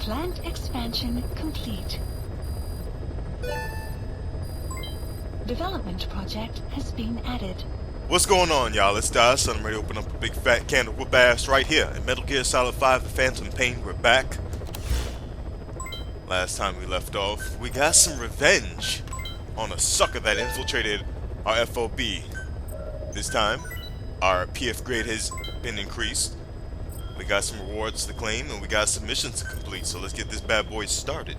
Plant expansion complete. Development project has been added. What's going on, y'all? It's Daz, and I'm ready to open up a big fat can of whoop ass right here. In Metal Gear Solid 5, The Phantom Pain, we're back. Last time we left off, we got some revenge on a sucker that infiltrated our FOB. This time, our PF grade has been increased. We got some rewards to claim, and we got some missions to complete, so let's get this bad boy started.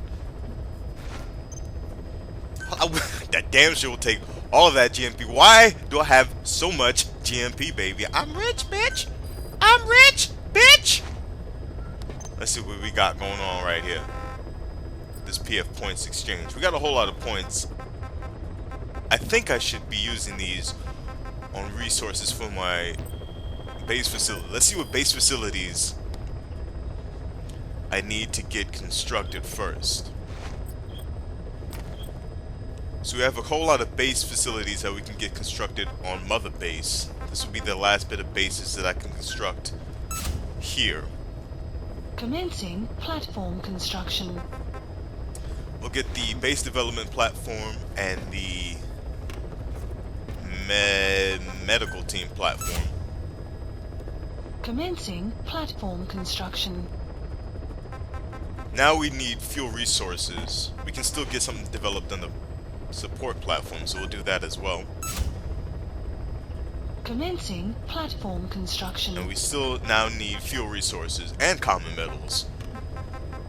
That damn sure will take all of that GMP. Why do I have so much GMP, baby? I'm rich, bitch! I'm rich, bitch! Let's see what we got going on right here. This PF points exchange. We got a whole lot of points. I think I should be using these on resources for my base facility. Let's see what base facilities I need to get constructed first. So we have a whole lot of base facilities that we can get constructed on Mother Base. This will be the last bit of bases that I can construct here. Commencing platform construction. We'll get the base development platform and the medical team platform. Commencing platform construction. Now we need fuel resources. We can still get something developed on the support platform, so we'll do that as well. Commencing platform construction. And we still now need fuel resources and common metals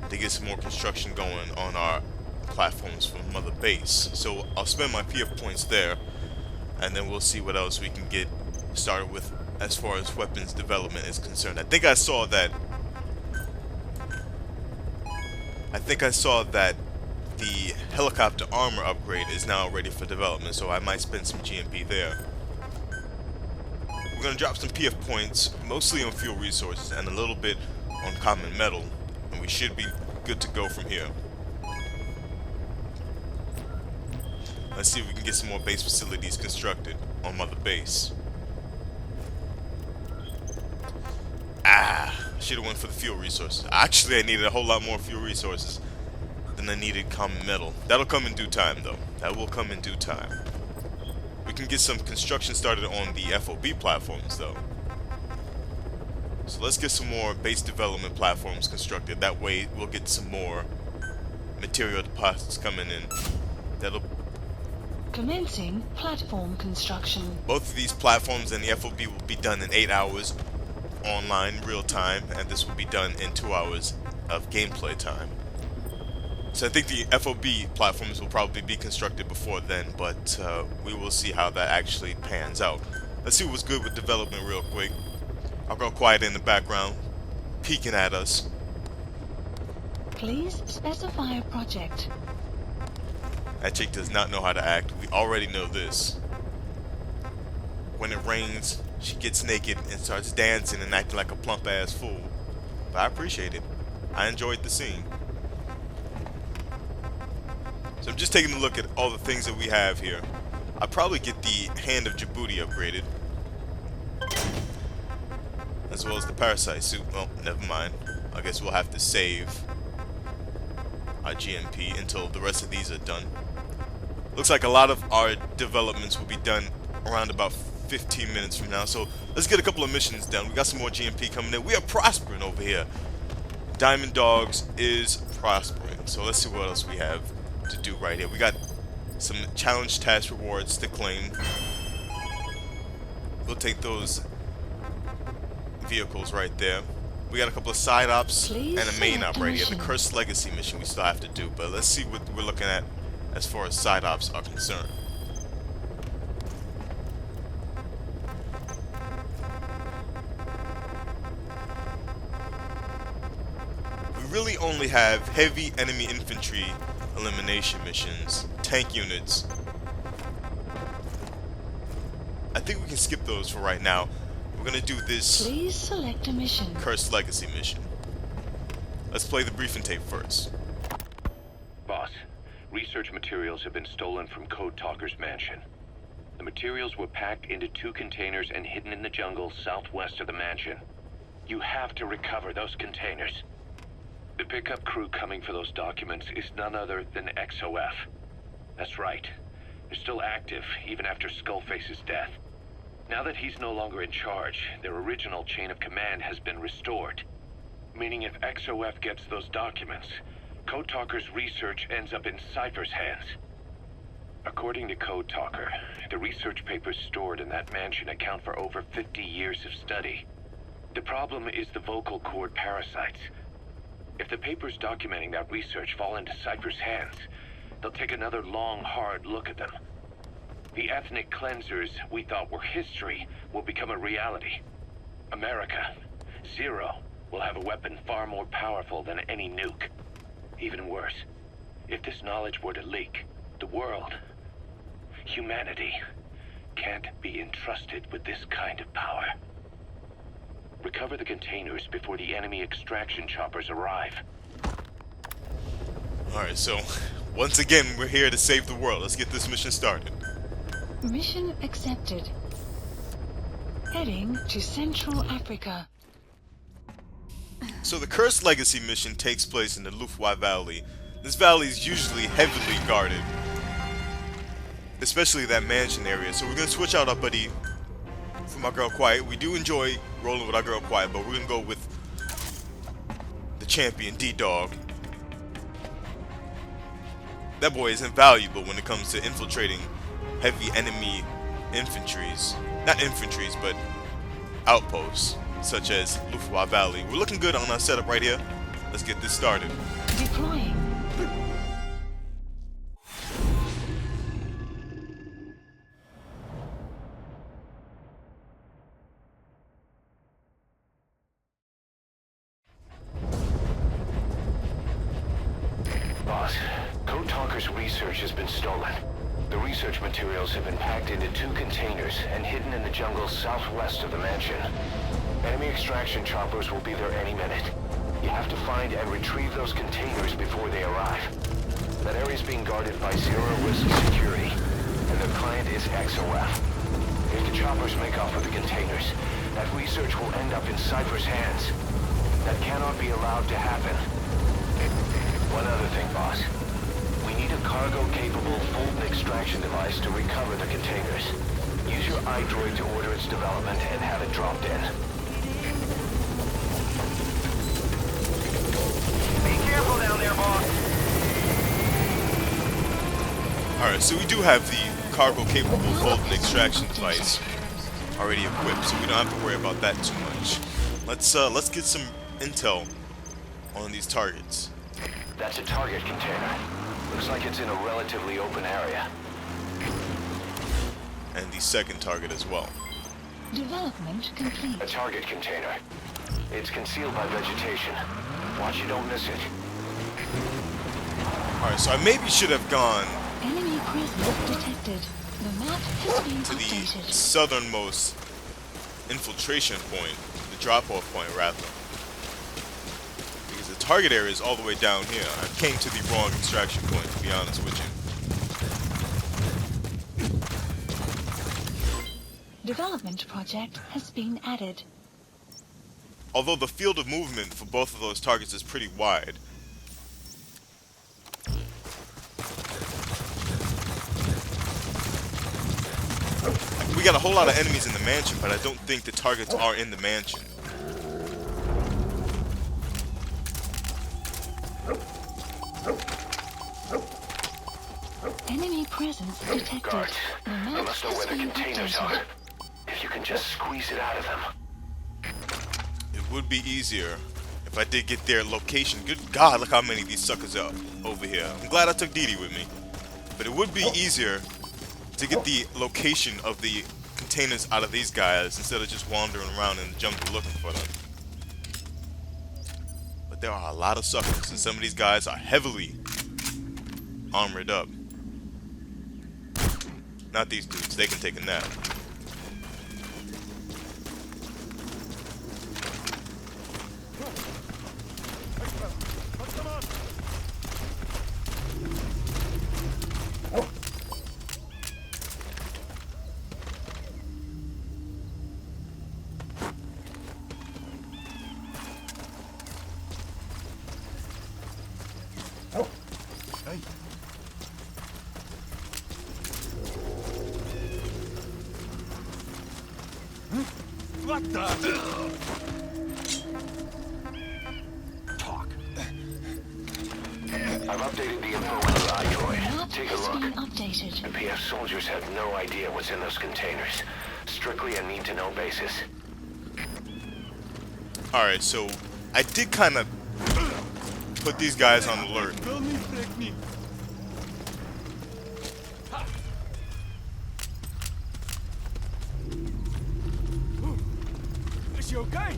to get some more construction going on our platforms from Mother Base. So I'll spend my PF points there, and then we'll see what else we can get started with as far as weapons development is concerned. I think I saw that the helicopter armor upgrade is now ready for development, so I might spend some GMP there. We're going to drop some PF points, mostly on fuel resources and a little bit on common metal, and we should be good to go from here. Let's see if we can get some more base facilities constructed on Mother Base. I should have went for the fuel resources. Actually, I needed a whole lot more fuel resources than I needed common metal. That'll come in due time, though. That will come in due time. We can get some construction started on the FOB platforms, though. So let's get some more base development platforms constructed. That way, we'll get some more material deposits coming in. That'll... Commencing platform construction. Both of these platforms and the FOB will be done in 8 hours online, real time, and this will be done in 2 hours of gameplay time. So I think the FOB platforms will probably be constructed before then, but we will see how that actually pans out. Let's see what's good with development real quick. I'll go quiet in the background, peeking at us. Please specify a project. That chick does not know how to act. We already know this. When it rains, she gets naked and starts dancing and acting like a plump ass fool. But I appreciate it. I enjoyed the scene. So I'm just taking a look at all the things that we have here. I'll probably get the Hand of Djibouti upgraded, as well as the parasite suit. Well, never mind. I guess we'll have to save our GMP until the rest of these are done. Looks like a lot of our developments will be done around about 15 minutes from now. So let's get a couple of missions done. We got some more GMP coming in. We are prospering over here. Diamond Dogs is prospering. So let's see what else we have to do right here. We got some challenge task rewards to claim. We'll take those vehicles right there. We got a couple of side ops and a main op right here. The Cursed Legacy mission we still have to do, but let's see what we're looking at as far as side ops are concerned. We really only have heavy enemy infantry elimination missions, tank units. I think we can skip those for right now. We're gonna do this Please select a mission. Cursed Legacy mission. Let's play the briefing tape first. Boss, research materials have been stolen from Code Talker's mansion. The materials were packed into 2 containers and hidden in the jungle southwest of the mansion. You have to recover those containers. The pickup crew coming for those documents is none other than XOF. That's right. They're still active, even after Skullface's death. Now that he's no longer in charge, their original chain of command has been restored. Meaning if XOF gets those documents, Code Talker's research ends up in Cypher's hands. According to Code Talker, the research papers stored in that mansion account for over 50 years of study. The problem is the vocal cord parasites. If the papers documenting that research fall into Cypher's hands, they'll take another long, hard look at them. The ethnic cleansers we thought were history will become a reality. America, Zero, will have a weapon far more powerful than any nuke. Even worse, if this knowledge were to leak, the world, humanity, can't be entrusted with this kind of power. Recover the containers before the enemy extraction choppers arrive. Alright, so once again, we're here to save the world. Let's get this mission started. Mission accepted. Heading to Central Africa. So the Cursed Legacy mission takes place in the Lufwa Valley. This valley is usually heavily guarded, especially that mansion area. So we're going to switch out our buddy from our girl Quiet. We do enjoy rolling with our girl Quiet, but we're going to go with the champion, D-Dog. That boy is invaluable when it comes to infiltrating heavy enemy infantries. Not infantries, but outposts, such as Lufwa Valley. We're looking good on our setup right here. Let's get this started. Deploying. Boss, Code Talker's research has been stolen. The research materials have been packed into 2 containers and hidden in the jungle southwest of the mansion. Enemy extraction choppers will be there any minute. You have to find and retrieve those containers before they arrive. That area is being guarded by zero-risk security, and their client is XOF. If the choppers make off with the containers, that research will end up in Cypher's hands. That cannot be allowed to happen. One other thing, boss. We need a cargo-capable Fulton extraction device to recover the containers. Use your iDroid to order its development and have it dropped in. Be careful down there, boss. Alright, so we do have the cargo-capable Fulton extraction device already equipped, so we don't have to worry about that too much. Let's get some intel on these targets. That's a target container. Looks like it's in a relatively open area. And the second target as well. Development complete. A target container. It's concealed by vegetation. Watch you don't miss it. Alright, so I maybe should have gone Enemy presence detected. The map has been to the updated. southernmost infiltration point, the drop-off point rather. Because the target area is all the way down here. I came to the wrong extraction point, to be honest with you. Development project has been added. Although the field of movement for both of those targets is pretty wide. We got a whole lot of enemies in the mansion, but I don't think the targets are in the mansion. Enemy presence detected. Guards, The I map must know has where the been containers updated. are. If you can just squeeze it out of them. It would be easier if I did get their location. Good God, look how many of these suckers are over here. I'm glad I took Dee Dee with me. But it would be easier to get the location of the containers out of these guys instead of just wandering around in the jungle looking for them. But there are a lot of suckers, and some of these guys are heavily armored up. Not these dudes, they can take a nap. What the? Talk. I've updated the info on the iDroid. Map Take a has look. been updated. The PF soldiers have no idea what's in those containers. Strictly a need-to-know basis. Alright, so I did kind of put these guys on alert. Is she okay?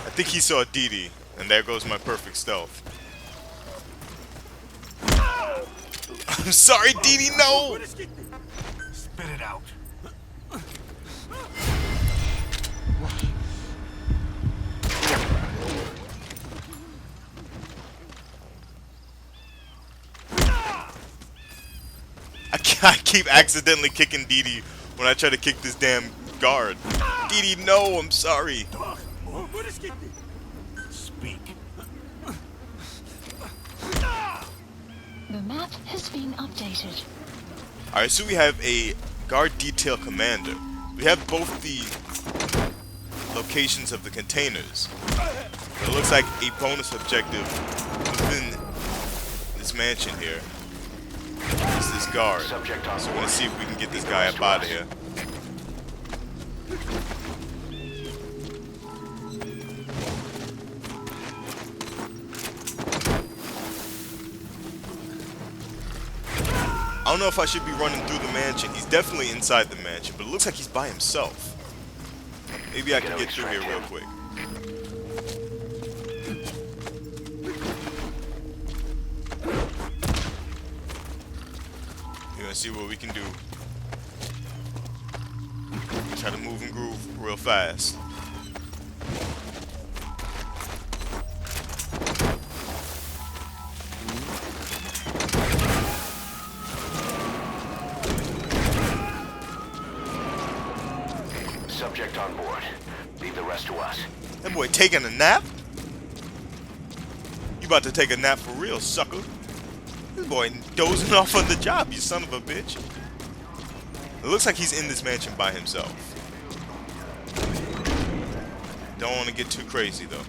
I think he saw Dee Dee, and there goes my perfect stealth. I'm sorry, Dee Dee, no! Spit it out. I keep accidentally kicking Dee Dee when I try to kick this damn guard. Dee Dee, no, I'm sorry. Speak. The map has been updated. Alright, so we have a guard detail commander. We have both the locations of the containers. But it looks like a bonus objective within this mansion here is this guard. So we're gonna see if we can get this guy up out of here. I don't know if I should be running through the mansion. He's definitely inside the mansion, but it looks like he's by himself. Maybe I can get through here real quick. We're gonna see what we can do. Try to move and groove real fast. Subject on board. Leave the rest to us. That boy taking a nap? You about to take a nap for real, sucker. This boy dozing off on the job, you son of a bitch. It looks like he's in this mansion by himself. Don't want to get too crazy, though.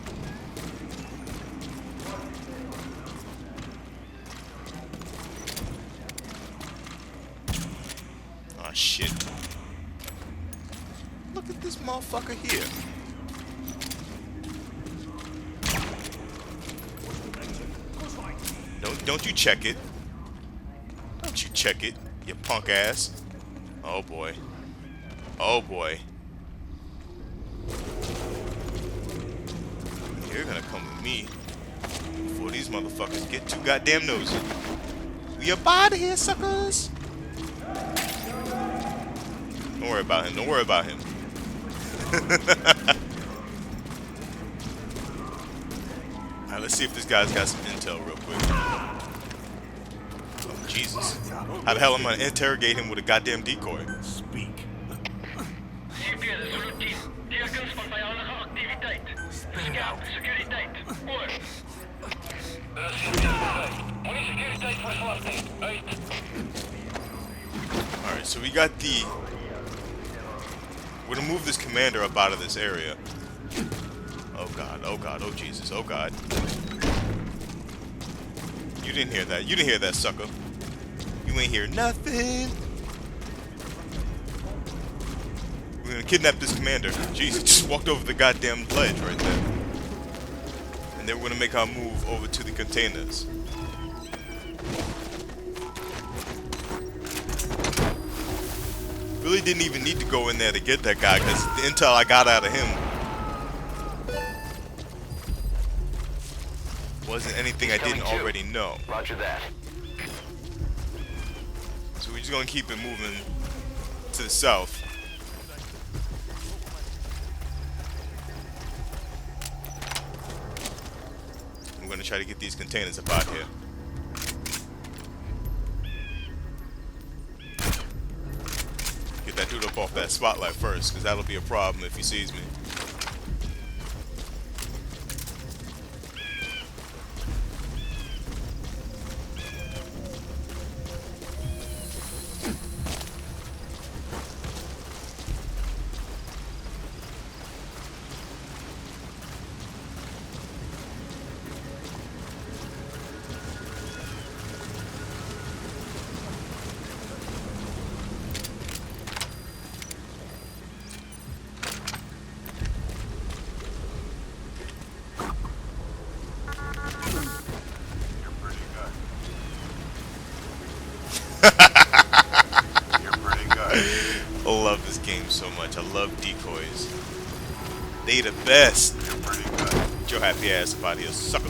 Oh, shit. Look at this motherfucker here. Don't you check it. Don't you check it, you punk ass. Oh boy. Oh boy. You're gonna come with me before these motherfuckers get too goddamn nosy. We up out of here, suckers. Don't worry about him. Don't worry about him. Alright, let's see if this guy's got some intel real quick. Oh, Jesus. How the hell am I gonna interrogate him with a goddamn decoy? Speak. CP, dit is routine. Tekens van vijandige activiteit. Scherp, securiteit. Oor. Moenie securiteit verslag nie. Uit. Alright, so we got the... We're gonna move this commander up out of this area. Oh god, oh god, oh Jesus, oh god. You didn't hear that. You didn't hear that, sucker. You ain't hear nothing. We're gonna kidnap this commander. Jesus, just walked over the goddamn ledge right there. And then we're gonna make our move over to the containers. Really didn't even need to go in there to get that guy, because the intel I got out of him wasn't anything I didn't already know. Roger that. So we're just gonna keep it moving to the south. We're gonna try to get these containers up out here. Get get that dude up off that spotlight first, because that'll be a problem if he sees me. I love this game so much. I love decoys. They the best. Get your happy ass up out of here, sucker.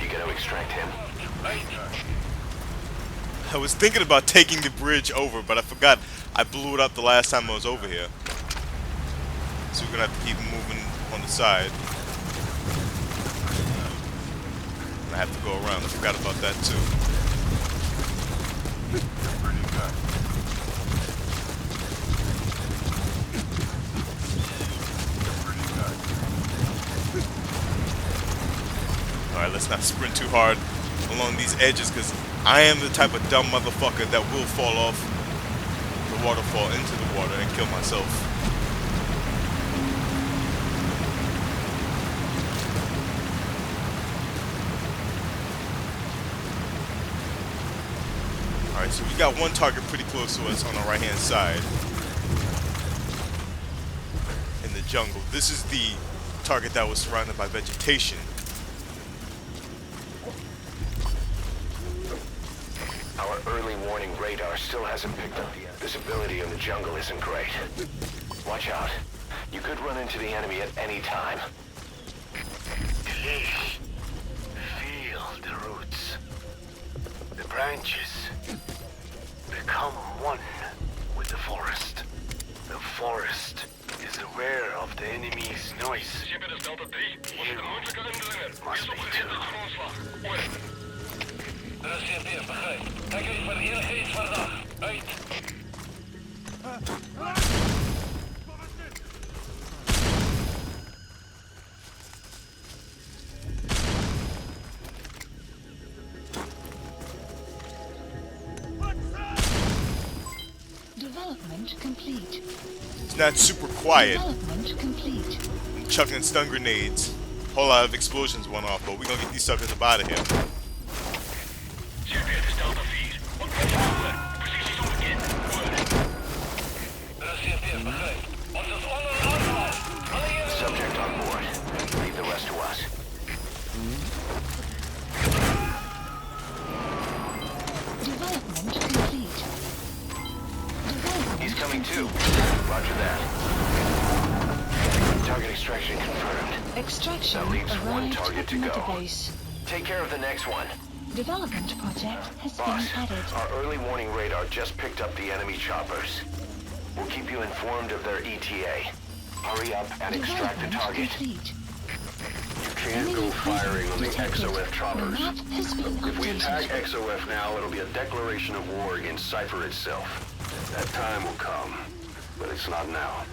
You gotta extract him. I was thinking about taking the bridge over, but I forgot I blew it up the last time I was over here. So we're gonna have to keep moving on the side. I have to go around. I forgot about that too. Alright, let's not sprint too hard along these edges, because I am the type of dumb motherfucker that will fall off the waterfall into the water and kill myself. Alright, so we got one target pretty close to us on our right hand side in the jungle. This is the target that was surrounded by vegetation. Our early warning radar still hasn't picked up the visibility in the jungle isn't great. Watch out. You could run into the enemy at any time. Feel the roots. The branches become one with the forest. The forest is aware of the enemy's noise. You must be too. Development complete. It's not super quiet. Development complete. I'm chucking stun grenades. Whole lot of explosions went off, but we're gonna get these suckers up out of here. Subject on board. Leave the rest to us. Development complete. Development He's coming too. Roger that. Target extraction confirmed. Extraction That leaves one arrived target at to go. database. Take care of the next one. Development project has Boss, been added. our early warning radar just picked up the enemy choppers. We'll keep you informed of their ETA. Hurry up and extract the Development target. complete. You can't go firing on the XOF choppers. The map has been If we attack updated. XOF now, it'll be a declaration of war against Cypher itself. That time will come, but it's not now.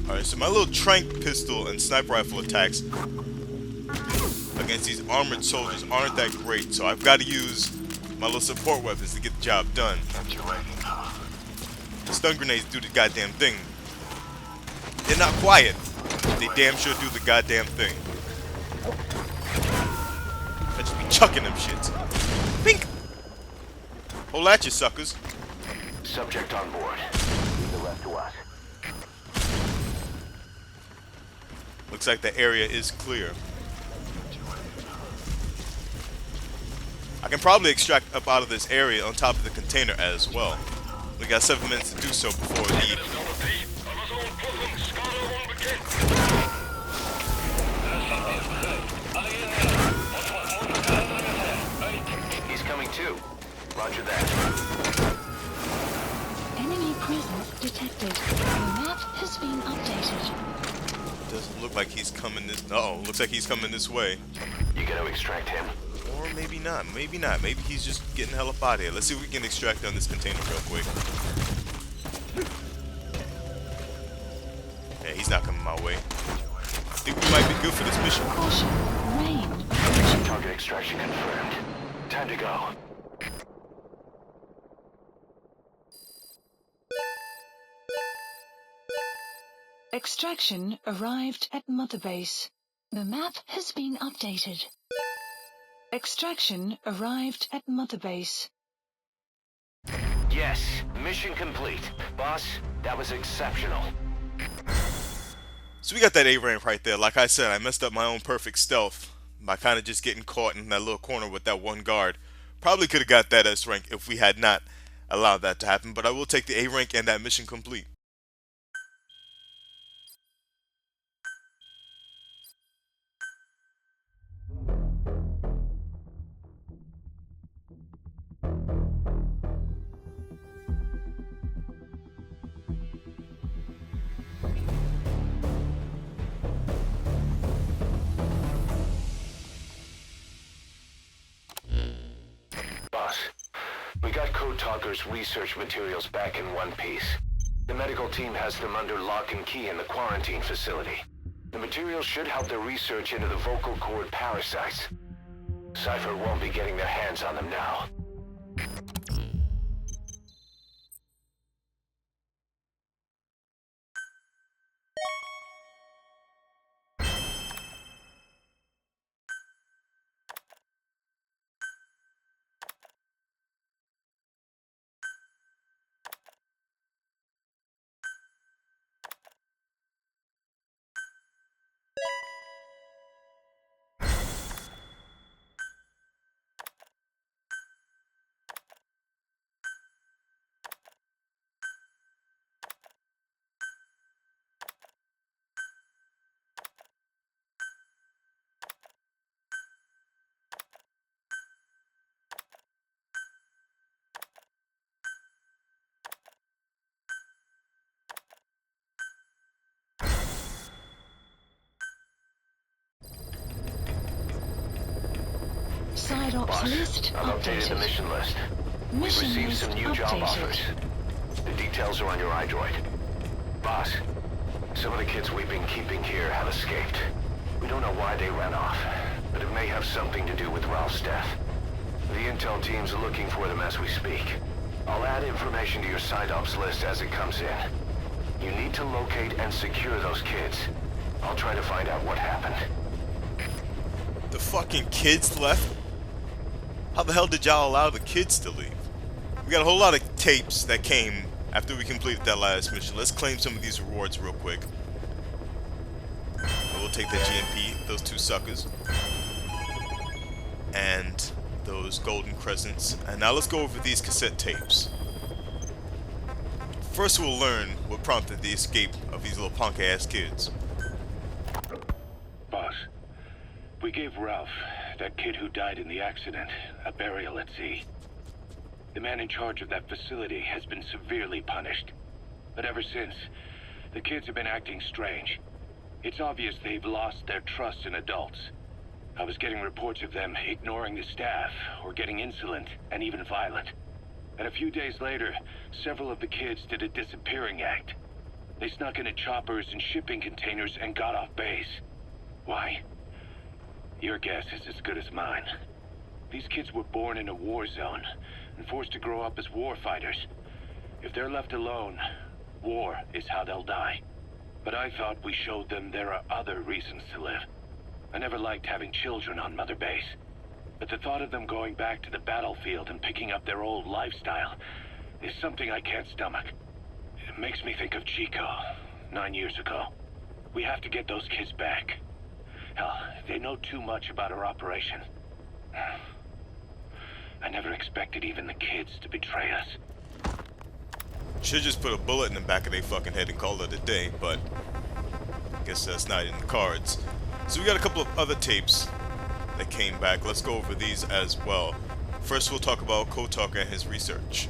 Alright, so my little trank pistol and sniper rifle attacks against these armored soldiers aren't that great, so I've got to use my little support weapons to get the job done. The stun grenades do the goddamn thing. They're not quiet. They damn sure do the goddamn thing. I just be chucking them shits. Pink! Hold at you, suckers. Subject on board. Leave the rest to us. Looks like the area is clear. I can probably extract up out of this area on top of the container as well. We got 7 minutes to do so before the He's coming too. Roger that. Enemy presence detected. The map has been updated. Doesn't look like he's coming this... Uh-oh, looks like he's coming this way. You gonna extract him? Or maybe not. Maybe not. Maybe he's just getting the hell up out of here. Let's see if we can extract on this container real quick. Yeah, he's not coming my way. I think we might be good for this mission. Caution. Rain. Target extraction confirmed. Time to go. Extraction arrived at Mother Base. The map has been updated. Extraction arrived at Mother Base. Yes, mission complete. Boss, that was exceptional. So we got that A rank right there. Like I said, I messed up my own perfect stealth by kind of just getting caught in that little corner with that one guard. Probably could have got that S rank if we had not allowed that to happen, but I will take the A rank and that mission complete. We got Code Talker's research materials back in one piece. The medical team has them under lock and key in the quarantine facility. The materials should help their research into the vocal cord parasites. Cypher won't be getting their hands on them now. Side ops list I've updated the updated. mission list. We've Mission received list some new job offers. updated. The details are on your iDroid. Boss, some of the kids we've been keeping here have escaped. We don't know why they ran off, but it may have something to do with Ralph's death. The intel team's looking for them as we speak. I'll add information to your side ops list as it comes in. You need to locate and secure those kids. I'll try to find out what happened. The fucking kids left? How the hell did y'all allow the kids to leave? We got a whole lot of tapes that came after we completed that last mission. Let's claim some of these rewards real quick. We'll take the GMP, those two suckers, and those golden crescents. And now let's go over these cassette tapes. First we'll learn what prompted the escape of these little punk ass kids. Boss, we gave Ralph, that kid who died in the accident, a burial at sea. The man in charge of that facility has been severely punished. But ever since, the kids have been acting strange. It's obvious they've lost their trust in adults. I was getting reports of them ignoring the staff, or getting insolent, and even violent. And a few days later, several of the kids did a disappearing act. They snuck into choppers and shipping containers and got off base. Why? Your guess is as good as mine. These kids were born in a war zone and forced to grow up as war fighters. If they're left alone, war is how they'll die. But I thought we showed them there are other reasons to live. I never liked having children on Mother Base. But the thought of them going back to the battlefield and picking up their old lifestyle is something I can't stomach. It makes me think of Chico, 9 years ago. We have to get those kids back. Hell, they know too much about our operation. I never expected even the kids to betray us. Should just put a bullet in the back of their fucking head and call it a day, but I guess that's not in the cards. So we got a couple of other tapes that came back. Let's go over these as well. First we'll talk about Code Talker and his research.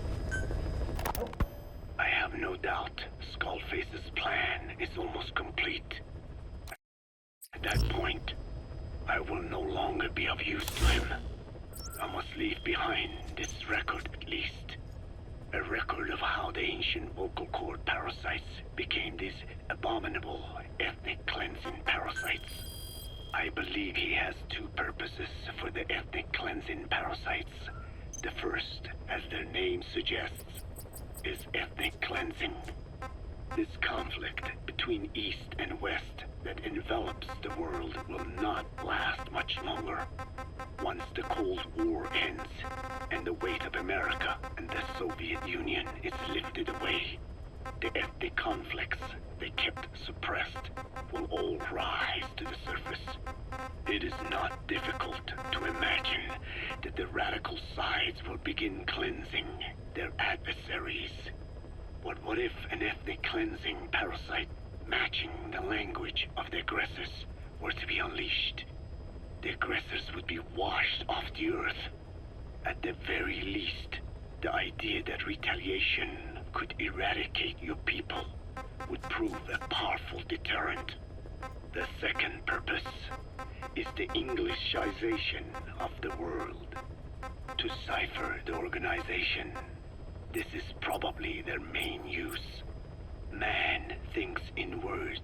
I have no doubt, Skullface's plan is almost complete. At that point, I will no longer be of use to him. I must leave behind this record at least. A record of how the ancient vocal cord parasites became these abominable ethnic cleansing parasites. I believe he has two purposes for the ethnic cleansing parasites. The first, as their name suggests, is ethnic cleansing. This conflict between East and West that envelops the world will not last much longer. Once the Cold War ends and the weight of America and the Soviet Union is lifted away, the ethnic conflicts they kept suppressed will all rise to the surface. It is not difficult to imagine that the radical sides will begin cleansing their adversaries. But what if an ethnic cleansing parasite matching the language of the aggressors were to be unleashed? The aggressors would be washed off the earth. At the very least, the idea that retaliation could eradicate your people would prove a powerful deterrent. The second purpose is the Englishization of the world. To cipher the organization, this is probably their main use. Man thinks in words,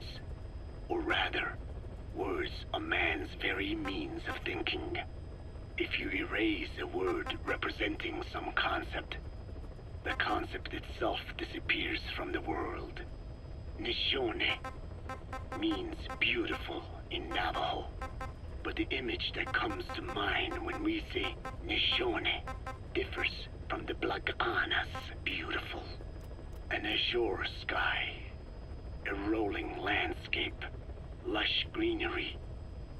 or rather, words are man's very means of thinking. If you erase a word representing some concept, the concept itself disappears from the world. Nishone means beautiful in Navajo, but the image that comes to mind when we say Nishone differs from the Blagana's beautiful. An azure sky, a rolling landscape, lush greenery.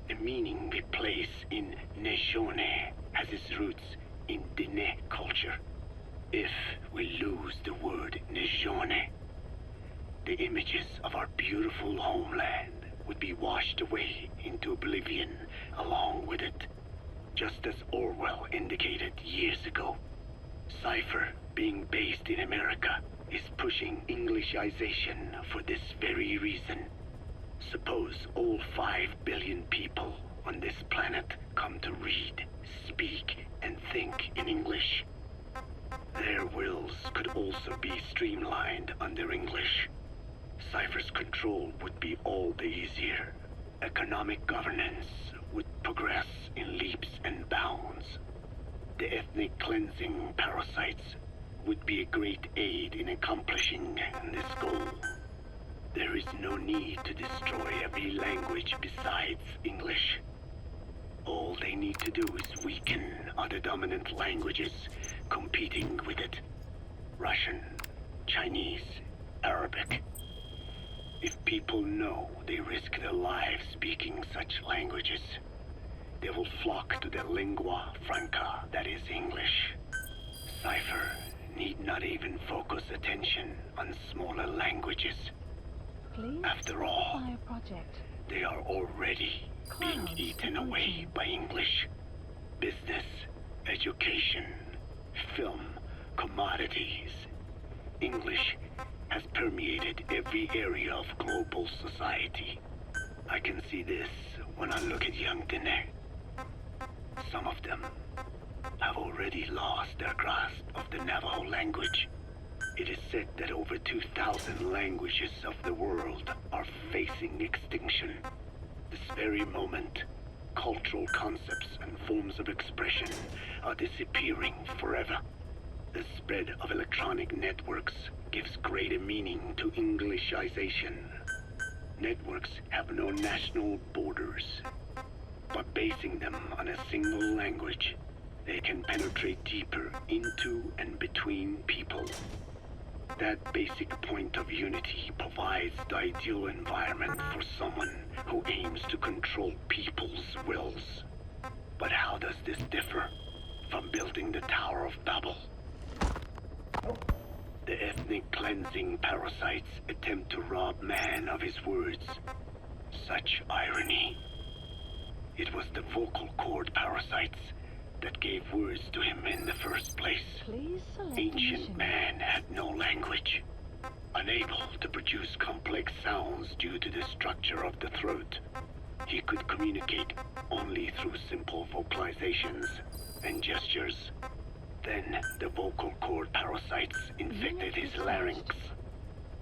The meaning we place in Nishone has its roots in Diné culture. If we lose the word Nishone, the images of our beautiful homeland would be washed away into oblivion along with it, just as Orwell indicated years ago. Cipher, being based in America, is pushing Englishization for this very reason. Suppose all 5 billion people on this planet come to read, speak, and think in English. Their wills could also be streamlined under English. Cipher's control would be all the easier. Economic governance would progress in leaps and bounds. The ethnic cleansing parasites would be a great aid in accomplishing this goal. There is no need to destroy every language besides English. All they need to do is weaken other dominant languages competing with it. Russian, Chinese, Arabic. If people know they risk their lives speaking such languages, they will flock to the lingua franca that is English. Cipher need not even focus attention on smaller languages. Please After all, fire project. they are already being Clouds eaten away by English. Business, education, film, commodities. English has permeated every area of global society. I can see this when I look at young Diné. Some of them have already lost their grasp of the Navajo language. It is said that over 2,000 languages of the world are facing extinction. This very moment, cultural concepts and forms of expression are disappearing forever. The spread of electronic networks gives greater meaning to Englishization. Networks have no national borders. By basing them on a single language, they can penetrate deeper into and between people. That basic point of unity provides the ideal environment for someone who aims to control people's wills. But how does this differ from building the Tower of Babel? The ethnic cleansing parasites attempt to rob man of his words. Such irony. It was the vocal cord parasites that gave words to him in the first place. Please select Ancient mission. man had no language. An unable to produce complex sounds due to the structure of the throat. He could communicate only through simple vocalizations and gestures. Then the vocal cord parasites infected his larynx.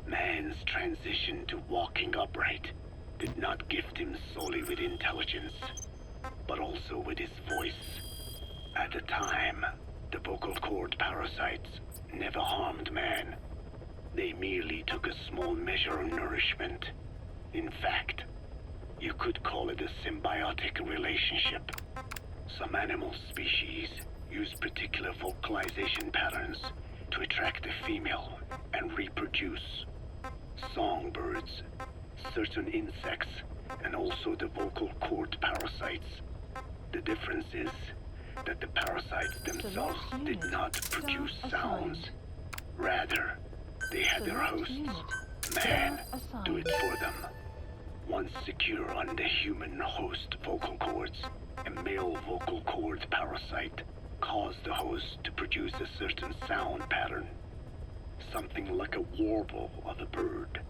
Man's transition to walking upright did not gift him solely with intelligence, but also with his voice. At the time, the vocal cord parasites never harmed man. They merely took a small measure of nourishment. In fact, you could call it a symbiotic relationship. Some animal species use particular vocalization patterns to attract a female and reproduce. Songbirds, certain insects, and also the vocal cord parasites. The difference is that the parasites themselves did not produce sounds. Rather, they had their hosts, man, do it for them. Once secure on the human host vocal cords, a male vocal cord parasite caused the host to produce a certain sound pattern, something like a warble of a bird.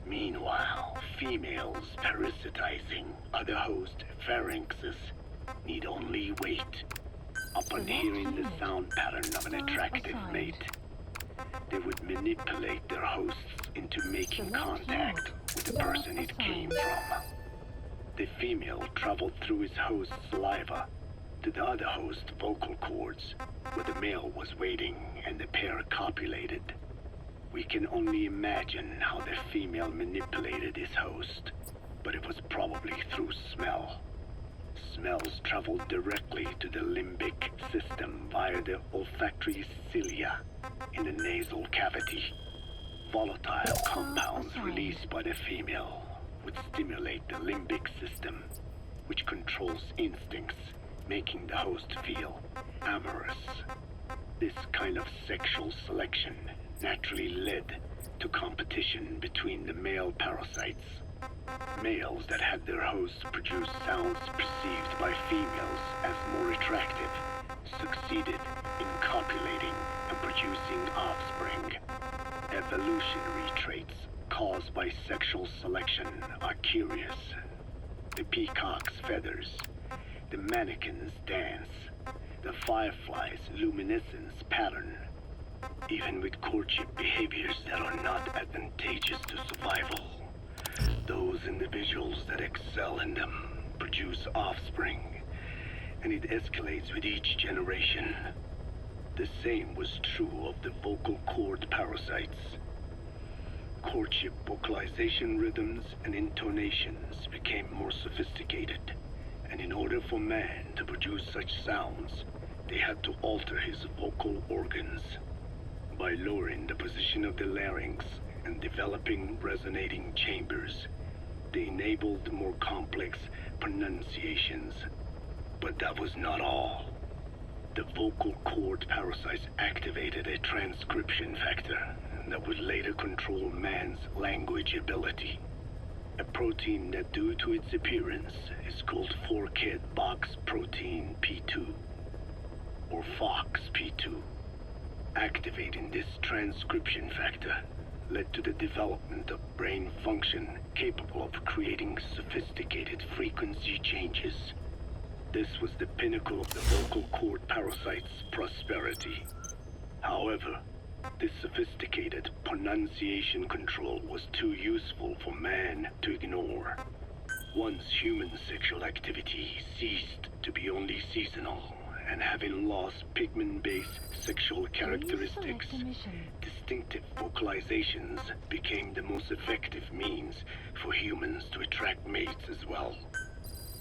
Meanwhile, females parasitizing other host pharynxes need only wait. Upon hearing the sound pattern of an attractive mate, they would manipulate their hosts into making contact with the person it came from. The female traveled through his host's saliva to the other host's vocal cords, where the male was waiting and the pair copulated. We can only imagine how the female manipulated his host, but it was probably through smell. Smells traveled directly to the limbic system via the olfactory cilia in the nasal cavity. Volatile compounds released by the female would stimulate the limbic system, which controls instincts, making the host feel amorous. This kind of sexual selection naturally led to competition between the male parasites. Males that had their hosts produce sounds perceived by females as more attractive succeeded in copulating and producing offspring. Evolutionary traits caused by sexual selection are curious. The peacock's feathers, the mannequin's dance, the firefly's luminescence pattern, even with courtship behaviors that are not advantageous to survival. Those individuals that excel in them produce offspring, and it escalates with each generation. The same was true of the vocal cord parasites. Courtship vocalization rhythms and intonations became more sophisticated, and in order for man to produce such sounds, they had to alter his vocal organs. By lowering the position of the larynx and developing resonating chambers, they enabled more complex pronunciations. But that was not all. The vocal cord parasites activated a transcription factor that would later control man's language ability. A protein that, due to its appearance, is called forkhead box protein P2, or FOXP2. Activating this transcription factor led to the development of brain function capable of creating sophisticated frequency changes. This was the pinnacle of the vocal cord parasite's prosperity. However, this sophisticated pronunciation control was too useful for man to ignore. Once human sexual activity ceased to be only seasonal, and having lost pigment-based sexual characteristics, distinctive vocalizations became the most effective means for humans to attract mates as well.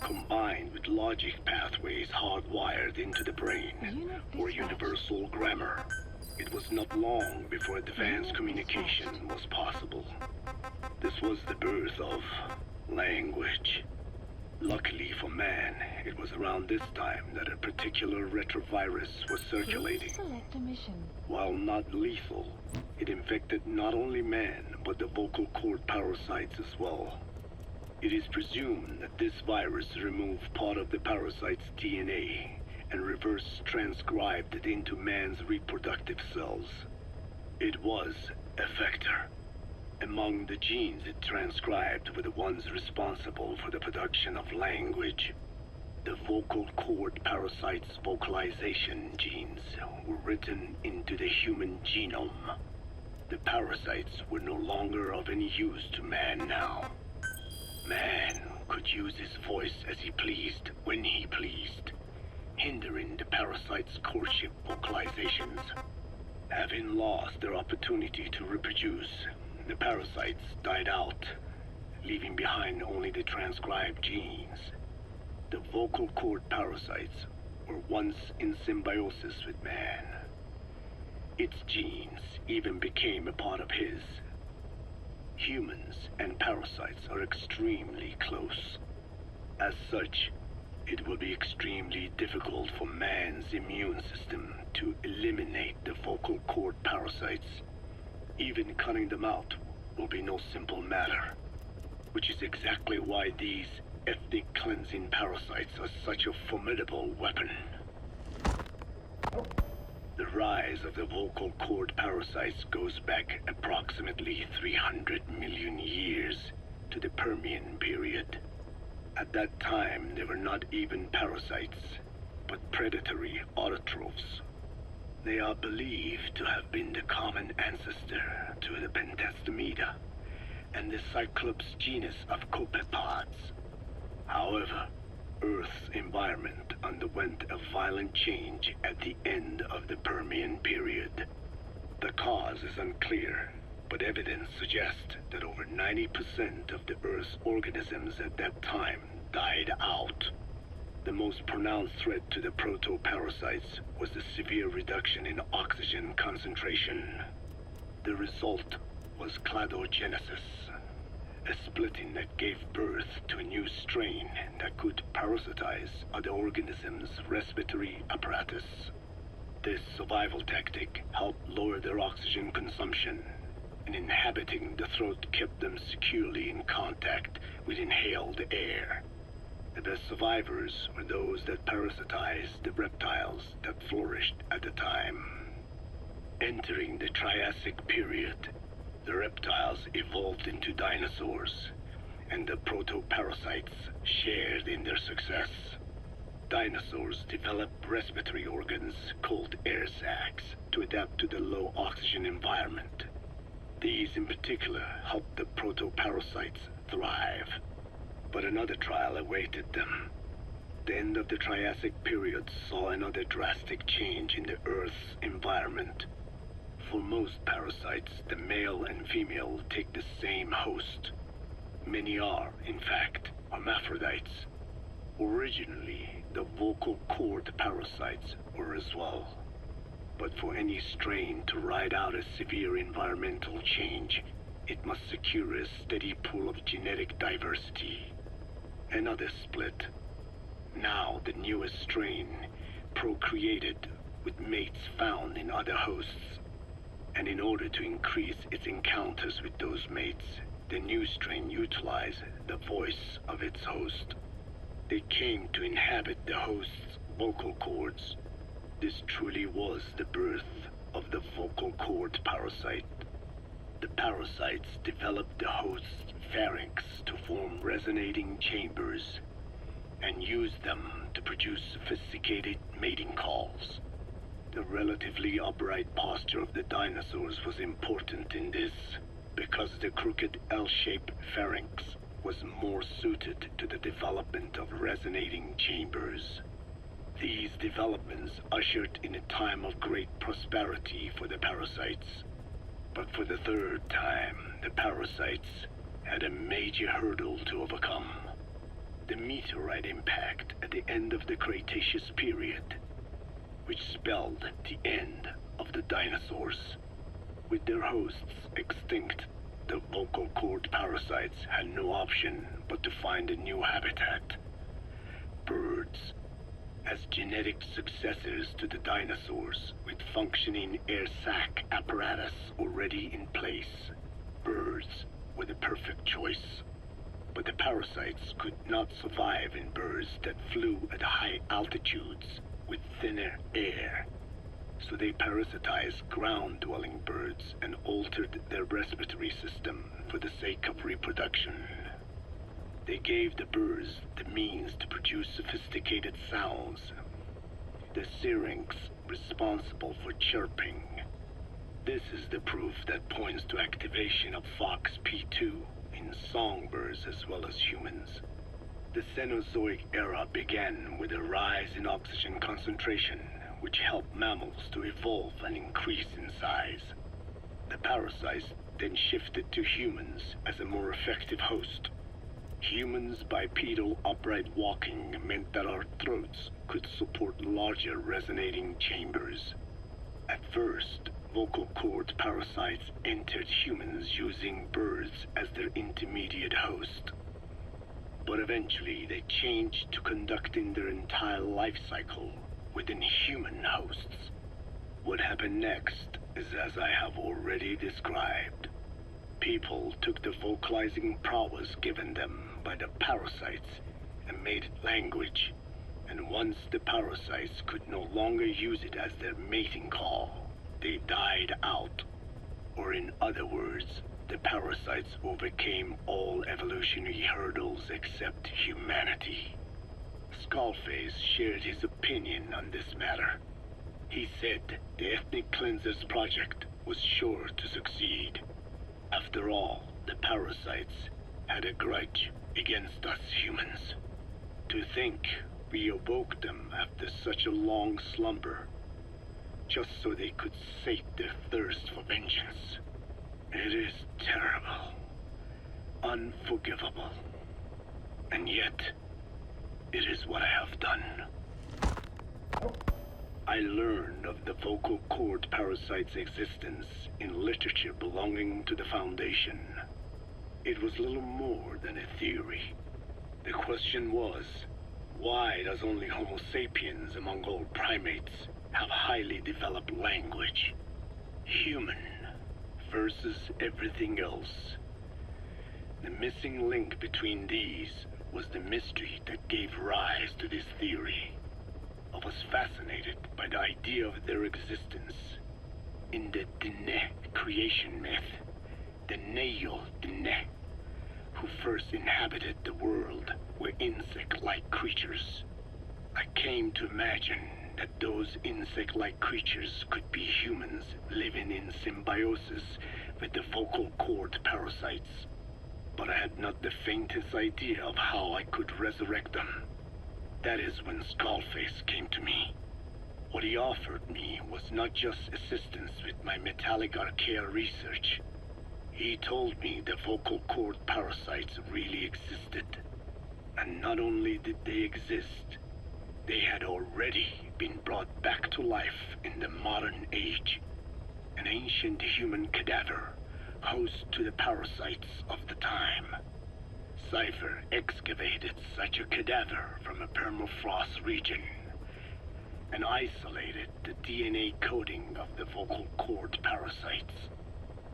Combined with logic pathways hardwired into the brain, or universal grammar, it was not long before advanced communication was possible. This was the birth of language. Luckily for man, it was around this time that a particular retrovirus was circulating. While not lethal, it infected not only man, but the vocal cord parasites as well. It is presumed that this virus removed part of the parasite's DNA and reverse transcribed it into man's reproductive cells. It was a vector, Among the genes it transcribed were the ones responsible for the production of language. The vocal cord parasite's vocalization genes were written into the human genome. The parasites were no longer of any use to man now. Man could use his voice as he pleased, when he pleased, hindering the parasite's courtship vocalizations. Having lost their opportunity to reproduce, the parasites died out, leaving behind only the transcribed genes. The vocal cord parasites were once in symbiosis with man. Its genes even became a part of his. Humans and parasites are extremely close. As such, it will be extremely difficult for man's immune system to eliminate the vocal cord parasites. Even cutting them out will be no simple matter, which is exactly why these ethnic cleansing parasites are such a formidable weapon. The rise of the vocal cord parasites goes back approximately 300 million years to the Permian period. At that time, they were not even parasites, but predatory autotrophs. They are believed to have been the common ancestor to the Pentastomida and the Cyclops genus of copepods. However, Earth's environment underwent a violent change at the end of the Permian period. The cause is unclear, but evidence suggests that over 90% of the Earth's organisms at that time died out. The most pronounced threat to the proto-parasites was the severe reduction in oxygen concentration. The result was cladogenesis, a splitting that gave birth to a new strain that could parasitize other organisms' respiratory apparatus. This survival tactic helped lower their oxygen consumption, and inhabiting the throat kept them securely in contact with inhaled air. The best survivors were those that parasitized the reptiles that flourished at the time. Entering the Triassic period, the reptiles evolved into dinosaurs, and the proto-parasites shared in their success. Dinosaurs developed respiratory organs called air sacs to adapt to the low oxygen environment. These in particular helped the proto-parasites thrive. But another trial awaited them. The end of the Triassic period saw another drastic change in the Earth's environment. For most parasites, the male and female take the same host. Many are, in fact, hermaphrodites. Originally, the vocal cord parasites were as well. But for any strain to ride out a severe environmental change, it must secure a steady pool of genetic diversity. Another split. Now the newest strain procreated with mates found in other hosts. And in order to increase its encounters with those mates, the new strain utilized the voice of its host. They came to inhabit the host's vocal cords. This truly was the birth of the vocal cord parasite. The parasites developed the host's pharynx to form resonating chambers, and used them to produce sophisticated mating calls. The relatively upright posture of the dinosaurs was important in this, because the crooked L-shaped pharynx was more suited to the development of resonating chambers. These developments ushered in a time of great prosperity for the parasites. But for the third time, the parasites had a major hurdle to overcome. The meteorite impact at the end of the Cretaceous period, which spelled the end of the dinosaurs. With their hosts extinct, the vocal cord parasites had no option but to find a new habitat. Birds. As genetic successors to the dinosaurs, with functioning air sac apparatus already in place, birds were the perfect choice. But the parasites could not survive in birds that flew at high altitudes with thinner air. So they parasitized ground-dwelling birds and altered their respiratory system for the sake of reproduction. They gave the birds the means to produce sophisticated sounds, the syrinx responsible for chirping. This is the proof that points to activation of FOXP2 in songbirds as well as humans. The Cenozoic era began with a rise in oxygen concentration, which helped mammals to evolve and increase in size. The parasites then shifted to humans as a more effective host. Humans' bipedal upright walking meant that our throats could support larger resonating chambers. At first, vocal cord parasites entered humans using birds as their intermediate host. But eventually they changed to conducting their entire life cycle within human hosts. What happened next is as I have already described. People took the vocalizing prowess given them by the parasites and made it language, and once the parasites could no longer use it as their mating call, they died out. Or in other words, the parasites overcame all evolutionary hurdles except humanity. Skullface shared his opinion on this matter. He said the Ethnic Cleansers Project was sure to succeed. After all, the parasites had a grudge against us humans. To think we awoke them after such a long slumber, just so they could sate their thirst for vengeance. It is terrible, unforgivable, and yet, it is what I have done. I learned of the vocal cord parasite's existence in literature belonging to the Foundation. It was little more than a theory. The question was, why does only Homo sapiens among all primates have highly developed language? Human versus everything else. The missing link between these was the mystery that gave rise to this theory. I was fascinated by the idea of their existence. In the Dene creation myth, the Neo Dene, who first inhabited the world, were insect-like creatures. I came to imagine that those insect-like creatures could be humans living in symbiosis with the vocal cord parasites. But I had not the faintest idea of how I could resurrect them. That is when Skullface came to me. What he offered me was not just assistance with my metallic archaea research. He told me the vocal cord parasites really existed. And not only did they exist, they had already been brought back to life in the modern age. An ancient human cadaver, host to the parasites of the time. Cypher excavated such a cadaver from a permafrost region and isolated the DNA coding of the vocal cord parasites.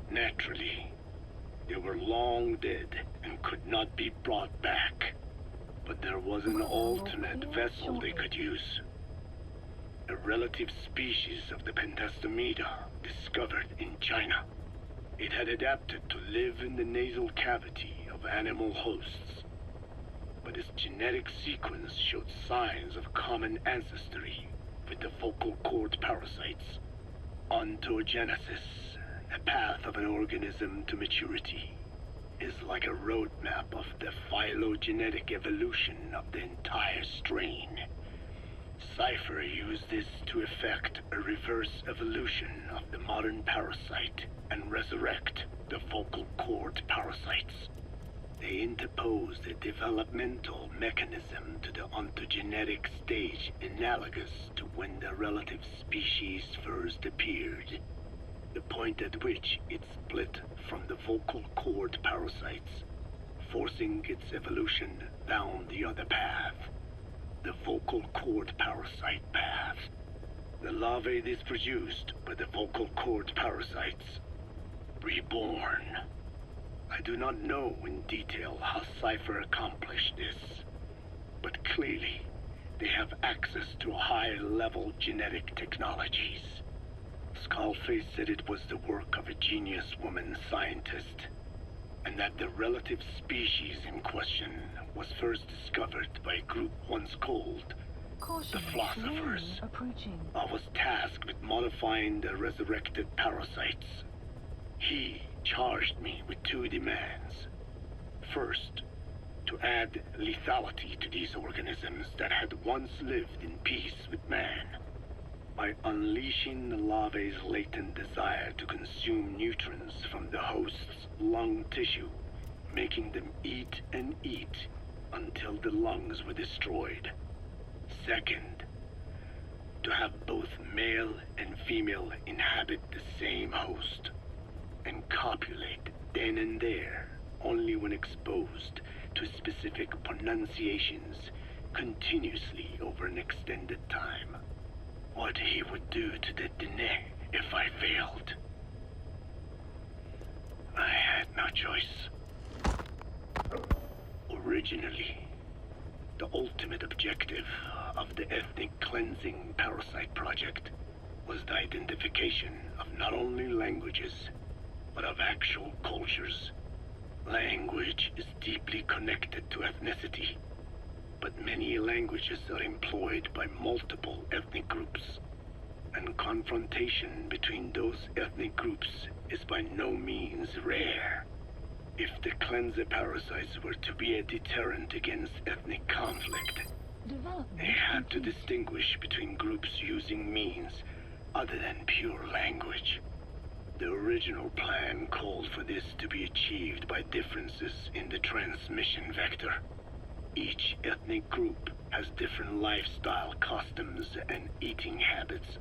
Naturally, they were long dead and could not be brought back, but there was an alternate vessel they could use. A relative species of the Pentastomida discovered in China. It had adapted to live in the nasal cavity of animal hosts, but its genetic sequence showed signs of common ancestry with the vocal cord parasites. Ontogenesis, the path of an organism to maturity, is like a roadmap of the phylogenetic evolution of the entire strain. Cypher used this to effect a reverse evolution of the modern parasite and resurrect the vocal cord parasites. They interposed a developmental mechanism to the ontogenetic stage analogous to when the relative species first appeared, the point at which it split from the vocal cord parasites, forcing its evolution down the other path, the vocal cord parasite path. The larvae this produced by the vocal cord parasites, reborn. I do not know in detail how Cypher accomplished this, but clearly they have access to higher level genetic technologies. Skullface said it was the work of a genius woman scientist, and that the relative species in question was first discovered by a group once called the Philosophers. Approaching. I was tasked with modifying the resurrected parasites. He charged me with two demands. First, to add lethality to these organisms that had once lived in peace with man, by unleashing the larvae's latent desire to consume nutrients from the host's lung tissue, making them eat and eat until the lungs were destroyed. Second, to have both male and female inhabit the same host and copulate then and there only when exposed to specific pronunciations continuously over an extended time. What he would do to the Dene if I failed. I had no choice. Originally, the ultimate objective of the ethnic cleansing parasite project was the identification of not only languages, but of actual cultures. Language is deeply connected to ethnicity, but many languages are employed by multiple ethnic groups, and confrontation between those ethnic groups is by no means rare. If the cleanser parasites were to be a deterrent against ethnic conflict, they had to distinguish between groups using means other than pure language. The original plan called for this to be achieved by differences in the transmission vector. Each ethnic group has different lifestyle customs and eating habits.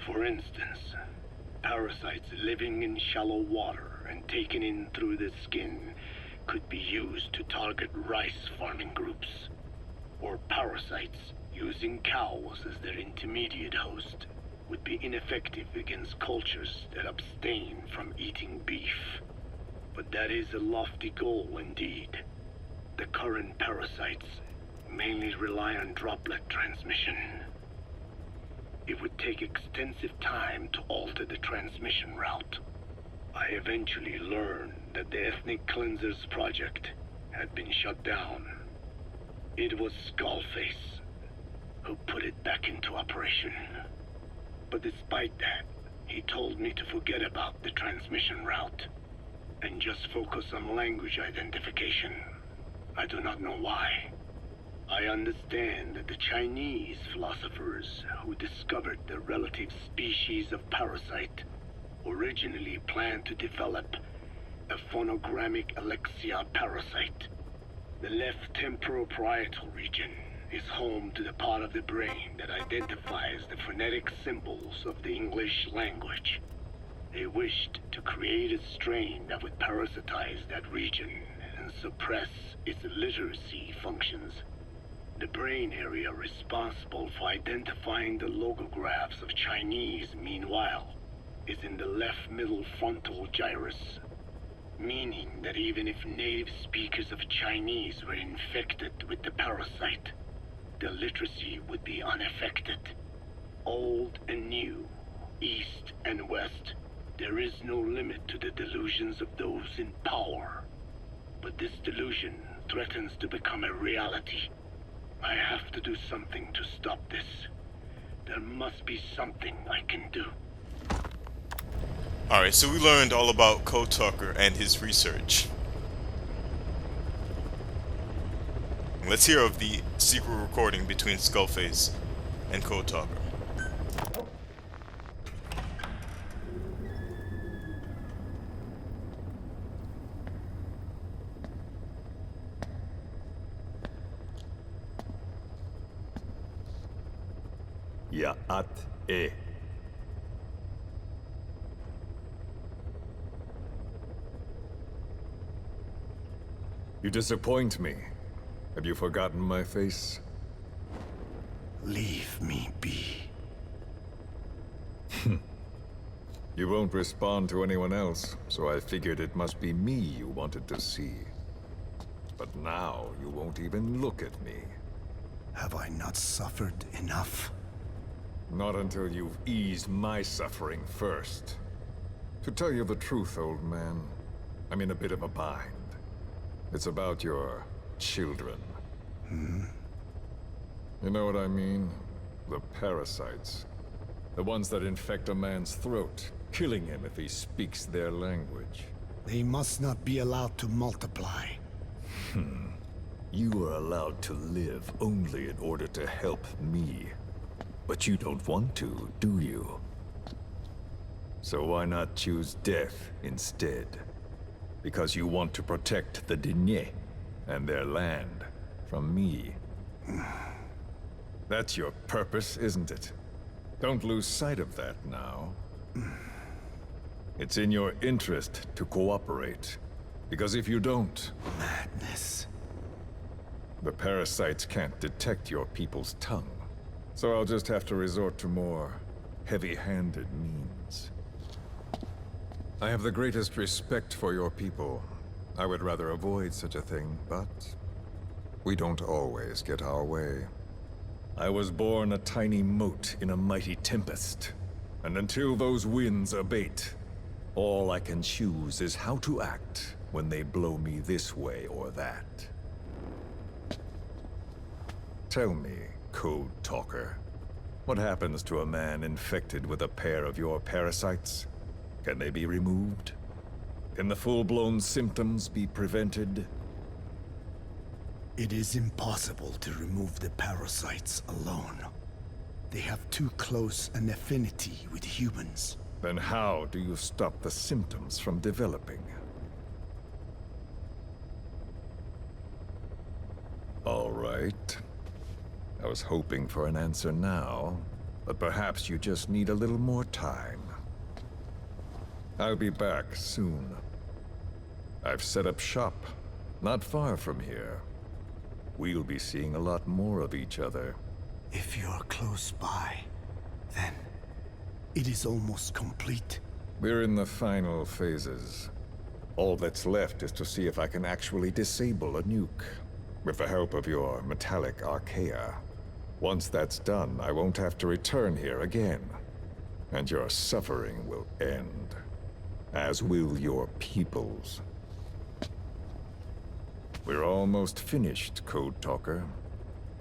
For instance, parasites living in shallow water and taken in through the skin could be used to target rice farming groups, or parasites using cows as their intermediate host would be ineffective against cultures that abstain from eating beef. But that is a lofty goal indeed. The current parasites mainly rely on droplet transmission. It would take extensive time to alter the transmission route. I eventually learned that the Ethnic Cleansers project had been shut down. It was Skullface who put it back into operation. But despite that, he told me to forget about the transmission route and just focus on language identification. I do not know why. I understand that the Chinese philosophers who discovered the relative species of parasite originally planned to develop a phonogrammic Alexia parasite. The left temporal parietal region is home to the part of the brain that identifies the phonetic symbols of the English language. They wished to create a strain that would parasitize that region and suppress its literacy functions. The brain area responsible for identifying the logographs of Chinese, meanwhile, is in the left middle frontal gyrus, meaning that even if native speakers of Chinese were infected with the parasite, the literacy would be unaffected. Old and new, east and west, there is no limit to the delusions of those in power. But this delusion threatens to become a reality. I have to do something to stop this. There must be something I can do. Alright, so we learned all about Code Talker and his research. Let's hear of the secret recording between Skullface and Code Talker. Ya'at-e. You disappoint me. Have you forgotten my face? Leave me be. You won't respond to anyone else, so I figured it must be me you wanted to see. But now you won't even look at me. Have I not suffered enough? Not until you've eased my suffering first. To tell you the truth, old man, I'm in a bit of a bind. It's about your children. You know what I mean? The parasites. The ones that infect a man's throat, killing him if he speaks their language. They must not be allowed to multiply. You are allowed to live only in order to help me. But you don't want to, do you? So why not choose death instead? Because you want to protect the Diné and their land from me. That's your purpose, isn't it? Don't lose sight of that now. It's in your interest to cooperate. Because if you don't, Madness. the parasites can't detect your people's tongue. So I'll just have to resort to more heavy-handed means. I have the greatest respect for your people. I would rather avoid such a thing, but we don't always get our way. I was born a tiny mote in a mighty tempest, and until those winds abate, all I can choose is how to act when they blow me this way or that. Tell me, Code Talker, what happens to a man infected with a pair of your parasites? Can they be removed? Can the full-blown symptoms be prevented? It is impossible to remove the parasites alone. They have too close an affinity with humans. Then how do you stop the symptoms from developing? All right. I was hoping for an answer now, but perhaps you just need a little more time. I'll be back soon. I've set up shop, not far from here. We'll be seeing a lot more of each other. If you're close by, then it is almost complete. We're in the final phases. All that's left is to see if I can actually disable a nuke, with the help of your metallic archaea. Once that's done, I won't have to return here again, and your suffering will end, as will your people's. We're almost finished, Code Talker,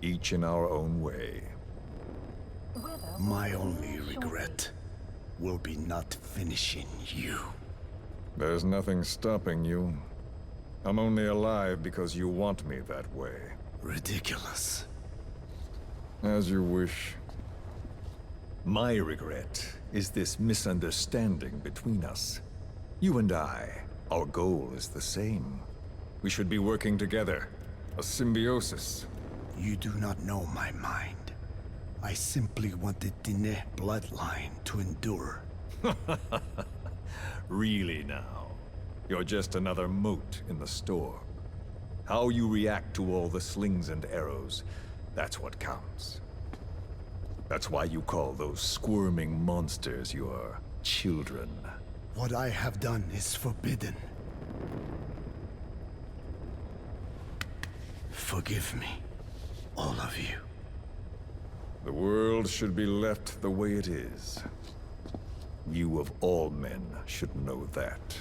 each in our own way. My only regret will be not finishing you. There's nothing stopping you. I'm only alive because you want me that way. Ridiculous. As you wish. My regret is this misunderstanding between us. You and I, our goal is the same. We should be working together. A symbiosis. You do not know my mind. I simply want the Diné bloodline to endure. Really now? You're just another mote in the storm. How you react to all the slings and arrows, that's what counts. That's why you call those squirming monsters your children. What I have done is forbidden. Forgive me, all of you. The world should be left the way it is. You of all men should know that.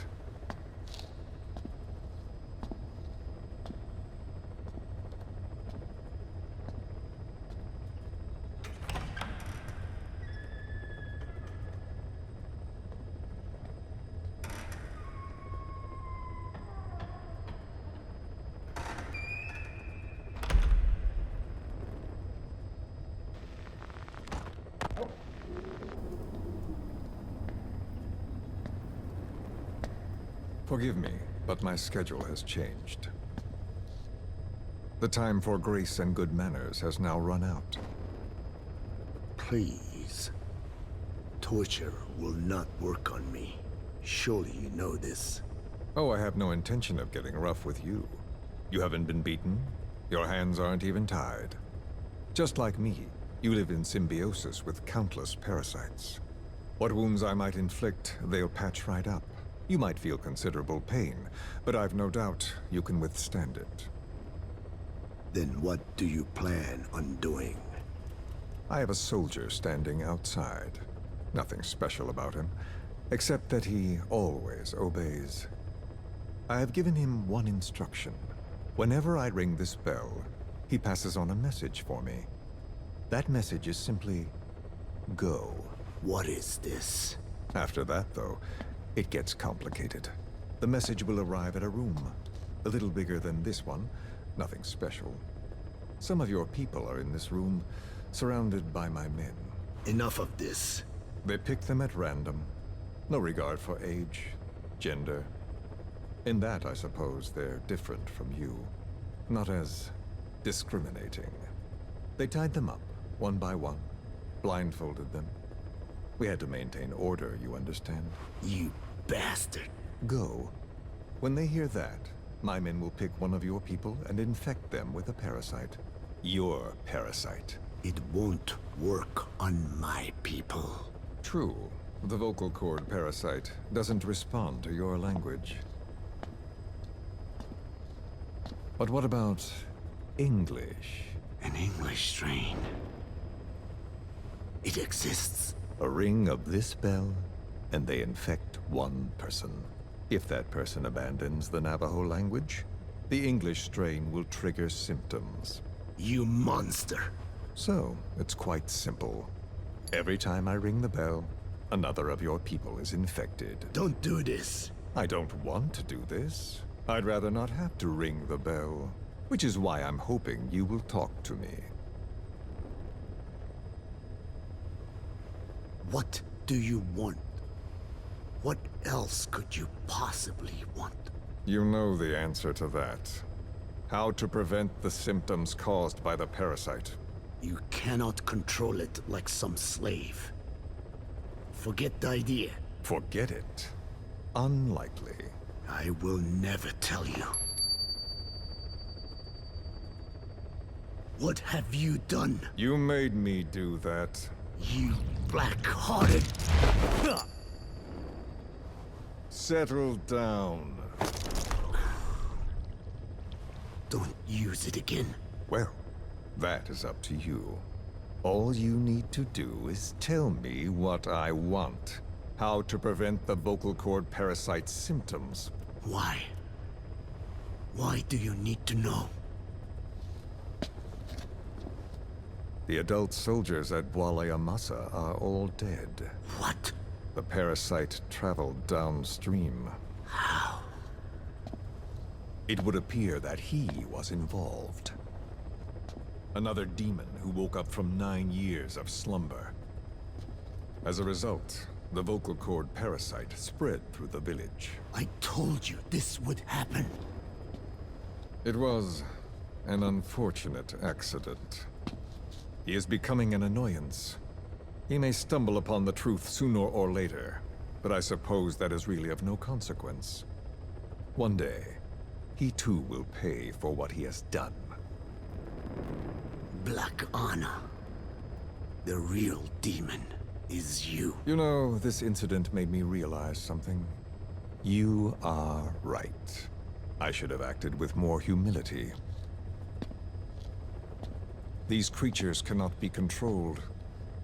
Forgive me, but my schedule has changed. The time for grace and good manners has now run out. Please. Torture will not work on me. Surely you know this. Oh, I have no intention of getting rough with you. You haven't been beaten. Your hands aren't even tied. Just like me, you live in symbiosis with countless parasites. What wounds I might inflict, they'll patch right up. You might feel considerable pain, but I've no doubt you can withstand it. Then what do you plan on doing? I have a soldier standing outside. Nothing special about him, except that he always obeys. I have given him one instruction. Whenever I ring this bell, he passes on a message for me. That message is simply, go. What is this? After that, though, it gets complicated. The message will arrive at a room, a little bigger than this one, nothing special. Some of your people are in this room, surrounded by my men. Enough of this. They pick them at random. No regard for age, gender. In that, I suppose, they're different from you. Not as discriminating. They tied them up, one by one, blindfolded them. We had to maintain order, you understand? You bastard. Go. When they hear that, my men will pick one of your people and infect them with a parasite. Your parasite. It won't work on my people. True. The vocal cord parasite doesn't respond to your language. But what about English? An English strain. It exists. A ring of this bell, and they infect one person. If that person abandons the Navajo language, the English strain will trigger symptoms. You monster. So, it's quite simple. Every time I ring the bell, another of your people is infected. Don't do this. I don't want to do this. I'd rather not have to ring the bell, which is why I'm hoping you will talk to me. What do you want? What else could you possibly want? You know the answer to that. How to prevent the symptoms caused by the parasite. You cannot control it like some slave. Forget the idea. Forget it. Unlikely. I will never tell you. What have you done? You made me do that. You black-hearted... Settle down. Don't use it again. Well, that is up to you. All you need to do is tell me what I want. How to prevent the vocal cord parasite symptoms. Why? Why do you need to know? The adult soldiers at Amasa are all dead. What? The parasite traveled downstream. How? It would appear that he was involved. Another demon who woke up from 9 years of slumber. As a result, the vocal cord parasite spread through the village. I told you this would happen. It was an unfortunate accident. He is becoming an annoyance. He may stumble upon the truth sooner or later, but I suppose that is really of no consequence. One day, he too will pay for what he has done. Black Anna. The real demon is you. You know, this incident made me realize something. You are right. I should have acted with more humility. These creatures cannot be controlled.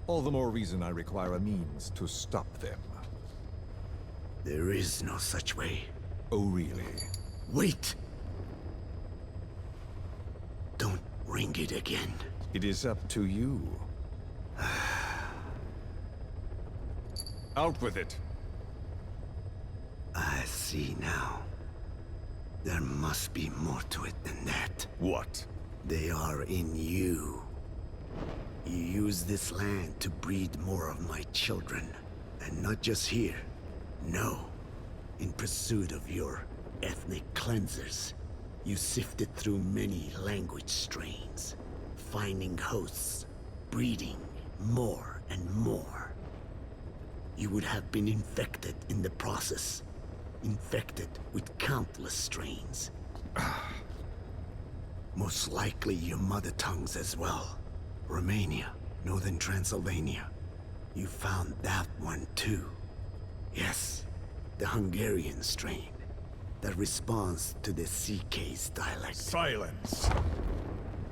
All the more reason I require a means to stop them. There is no such way. Oh, really? Wait! Don't ring it again. It is up to you. Out with it! I see now. There must be more to it than that. What? They are in you. You use this land to breed more of my children. And not just here. No. In pursuit of your ethnic cleansers. You sifted through many language strains. Finding hosts. Breeding more and more. You would have been infected in the process. Infected with countless strains. Most likely your mother tongues as well. Romania, Northern Transylvania. You found that one too. Yes, the Hungarian strain. That responds to the CK's dialect. Silence!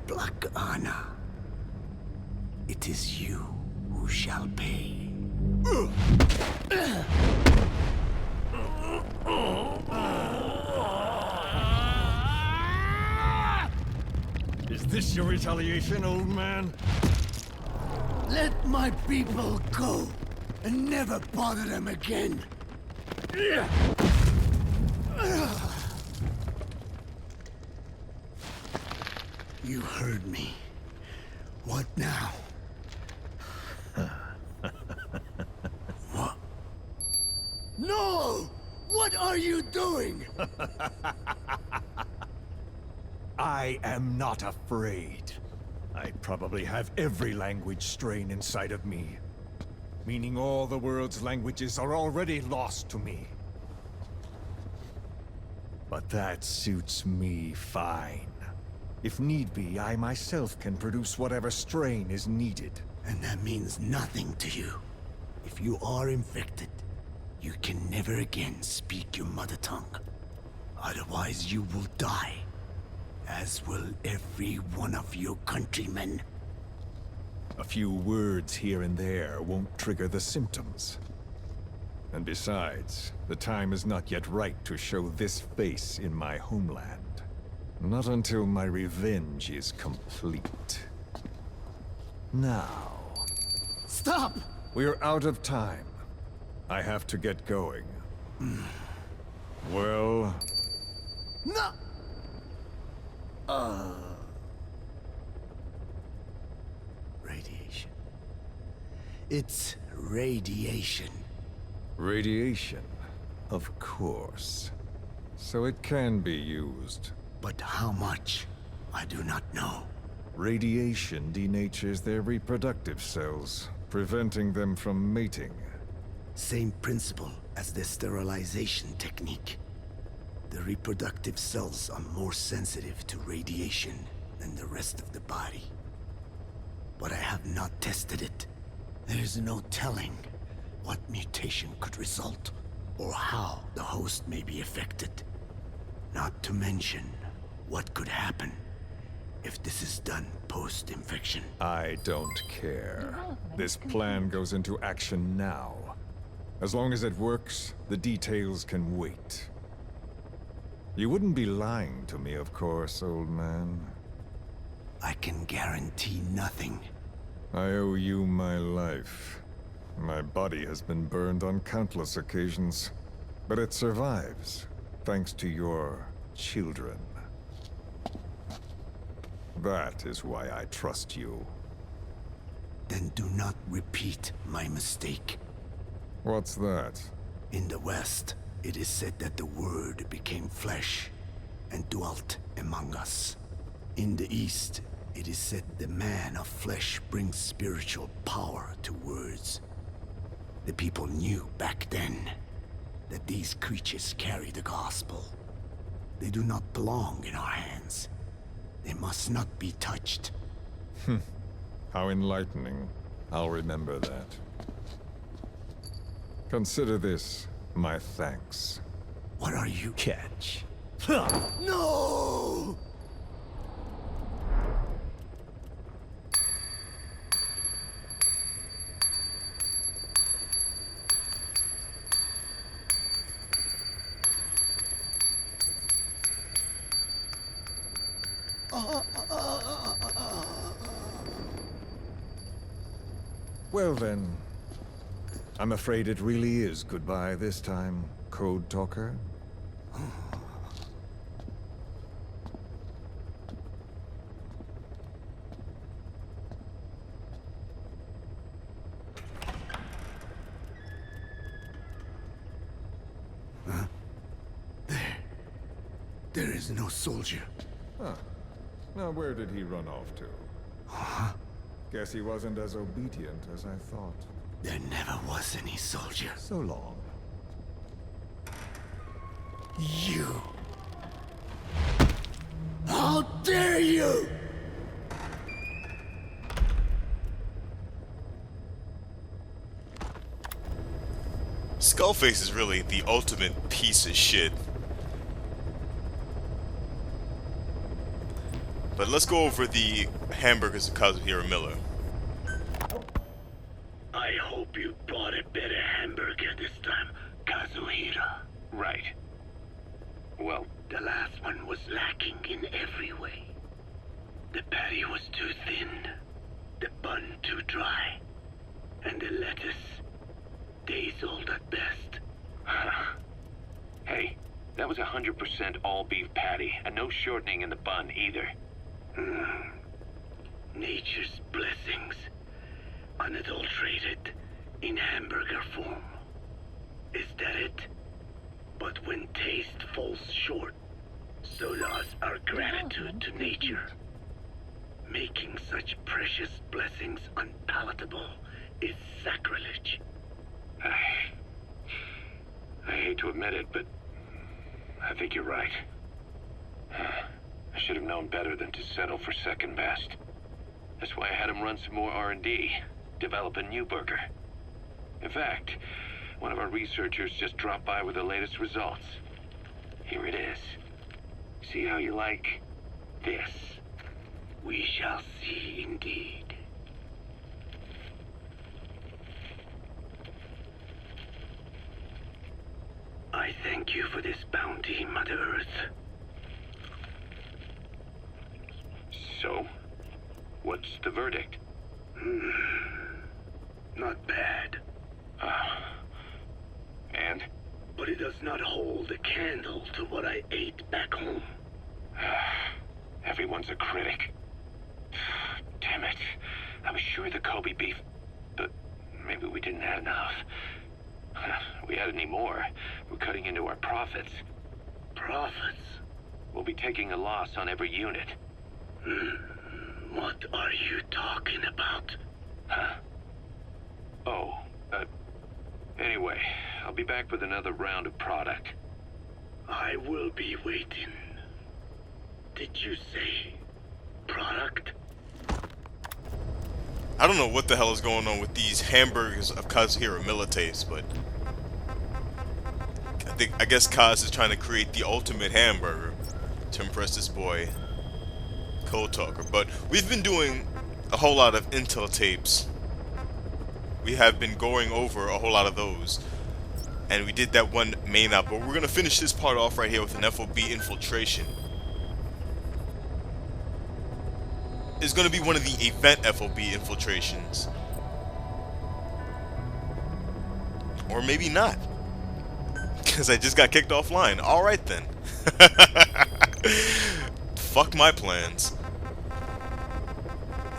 Black Anna. It is you who shall pay. Is this your retaliation, old man? Let my people go and never bother them again. You heard me. What now? What? No! What are you doing? I am not afraid. I probably have every language strain inside of me. Meaning all the world's languages are already lost to me. But that suits me fine. If need be, I myself can produce whatever strain is needed. And that means nothing to you. If you are infected, you can never again speak your mother tongue. Otherwise, you will die. As will every one of your countrymen. A few words here and there won't trigger the symptoms. And besides, the time is not yet right to show this face in my homeland. Not until my revenge is complete. Now... Stop! We're out of time. I have to get going. Well... No! Radiation. It's radiation. Radiation, of course. So it can be used. But how much? I do not know. Radiation denatures their reproductive cells, preventing them from mating. Same principle as the sterilization technique. The reproductive cells are more sensitive to radiation than the rest of the body. But I have not tested it. There is no telling what mutation could result, or how the host may be affected. Not to mention what could happen if this is done post-infection. I don't care. This plan goes into action now. As long as it works, the details can wait. You wouldn't be lying to me, of course, old man. I can guarantee nothing. I owe you my life. My body has been burned on countless occasions, but it survives, thanks to your children. That is why I trust you. Then do not repeat my mistake. What's that? In the West, it is said that the Word became flesh and dwelt among us. In the East, it is said the man of flesh brings spiritual power to words. The people knew back then that these creatures carry the gospel. They do not belong in our hands. They must not be touched. How enlightening. I'll remember that. Consider this my thanks. What are you? Catch. No! Well then, I'm afraid it really is goodbye this time, Code Talker. There is no soldier. Huh. Now where did he run off to? Huh? Guess he wasn't as obedient as I thought. There never was any soldier. So long. You! How dare you! Skullface is really the ultimate piece of shit. But let's go over the hamburgers of Kazuhiro Miller. I hope you bought a better hamburger this time, Kazuhira. Right. Well, The last one was lacking in every way. The patty was too thin, the bun too dry, and the lettuce days old at best. hey, that was 100% all beef patty, and no shortening in the bun either. Nature's blessings, unadulterated, in hamburger form. Is that it? But when taste falls short, so does our gratitude to nature. Making such precious blessings unpalatable is sacrilege. I hate to admit it, but I think you're right. I should have known better than to settle for second best. That's why I had him run some more R&D, develop a new burger. In fact, one of our researchers just dropped by with the latest results. Here it is. See how you like this? We shall see indeed. I thank you for this bounty, Mother Earth. So, what's the verdict? Not bad. And? But it does not hold a candle to what I ate back home. Everyone's a critic. Damn it. I was sure the Kobe beef, but maybe we didn't have enough. We had any more, we're cutting into our profits. Profits? We'll be taking a loss on every unit. What are you talking about? Huh? Oh, anyway, I'll be back with another round of product. I will be waiting. Did you say product? I don't know what the hell is going on with these hamburgers of Kazuhira Milites, but I guess Kaz is trying to create the ultimate hamburger to impress this boy, Cold Talker. But we've been doing a whole lot of intel tapes. We have been going over a whole lot of those, and we did that one main op. But we're gonna finish this part off right here with an FOB infiltration. It's gonna be one of the event FOB infiltrations, or maybe not, because I just got kicked offline. All right then. Fuck my plans.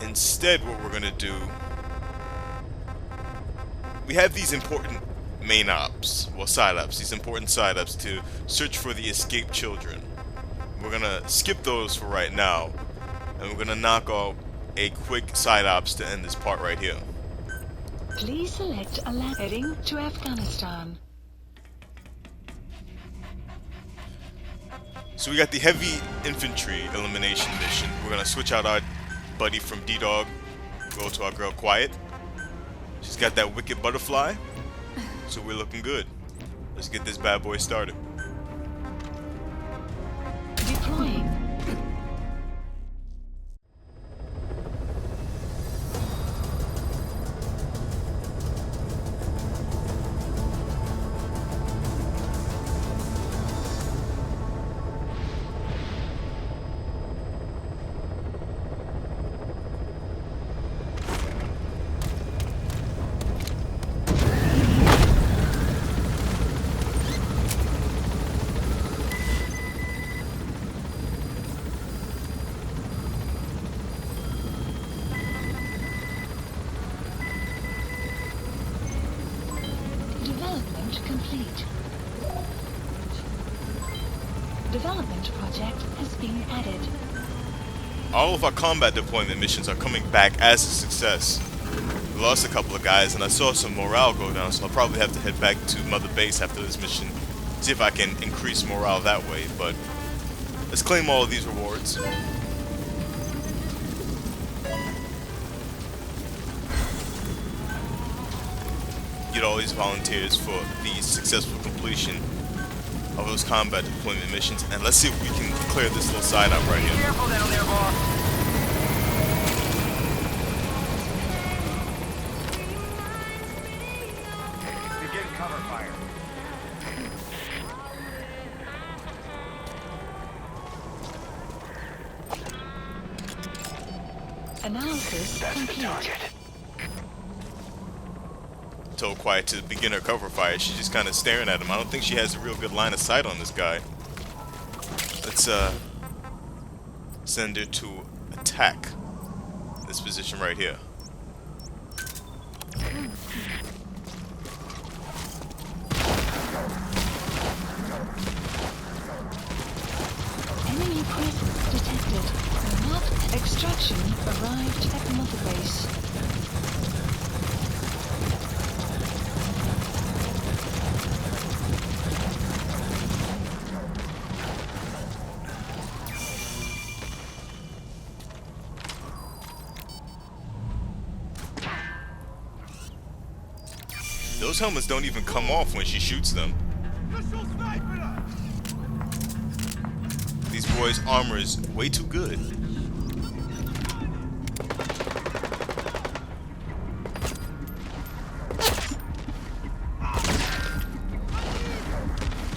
Instead, what we're gonna do, we have these important main ops, well, side ops, these important side ops to search for the escaped children. We're gonna skip those for right now, and we're gonna knock out a quick side ops to end this part right here. Please select a land heading to Afghanistan. So we got the heavy infantry elimination mission. We're gonna switch out our buddy from D-Dog, go to our girl Quiet. She's got that wicked butterfly, so we're looking good. Let's get this bad boy started. Deploying. Development complete. Development project has been added. All of our combat deployment missions are coming back as a success. We lost a couple of guys, and I saw some morale go down, so I'll probably have to head back to Mother Base after this mission, see if I can increase morale that way. But let's claim all of these rewards. Get all these volunteers for the successful completion of those combat deployment missions, and let's see if we can clear this little side up right here. Careful down there, boss. Analysis That's the complete. target. Told Quiet to begin her cover fire. She's just kind of staring at him. I don't think she has a real good line of sight on this guy. Let's send her to attack this position right here. Enemy presence detected. Map extraction arrived at Mother Base. Those helmets don't even come off when she shoots them. These boys' armor is way too good.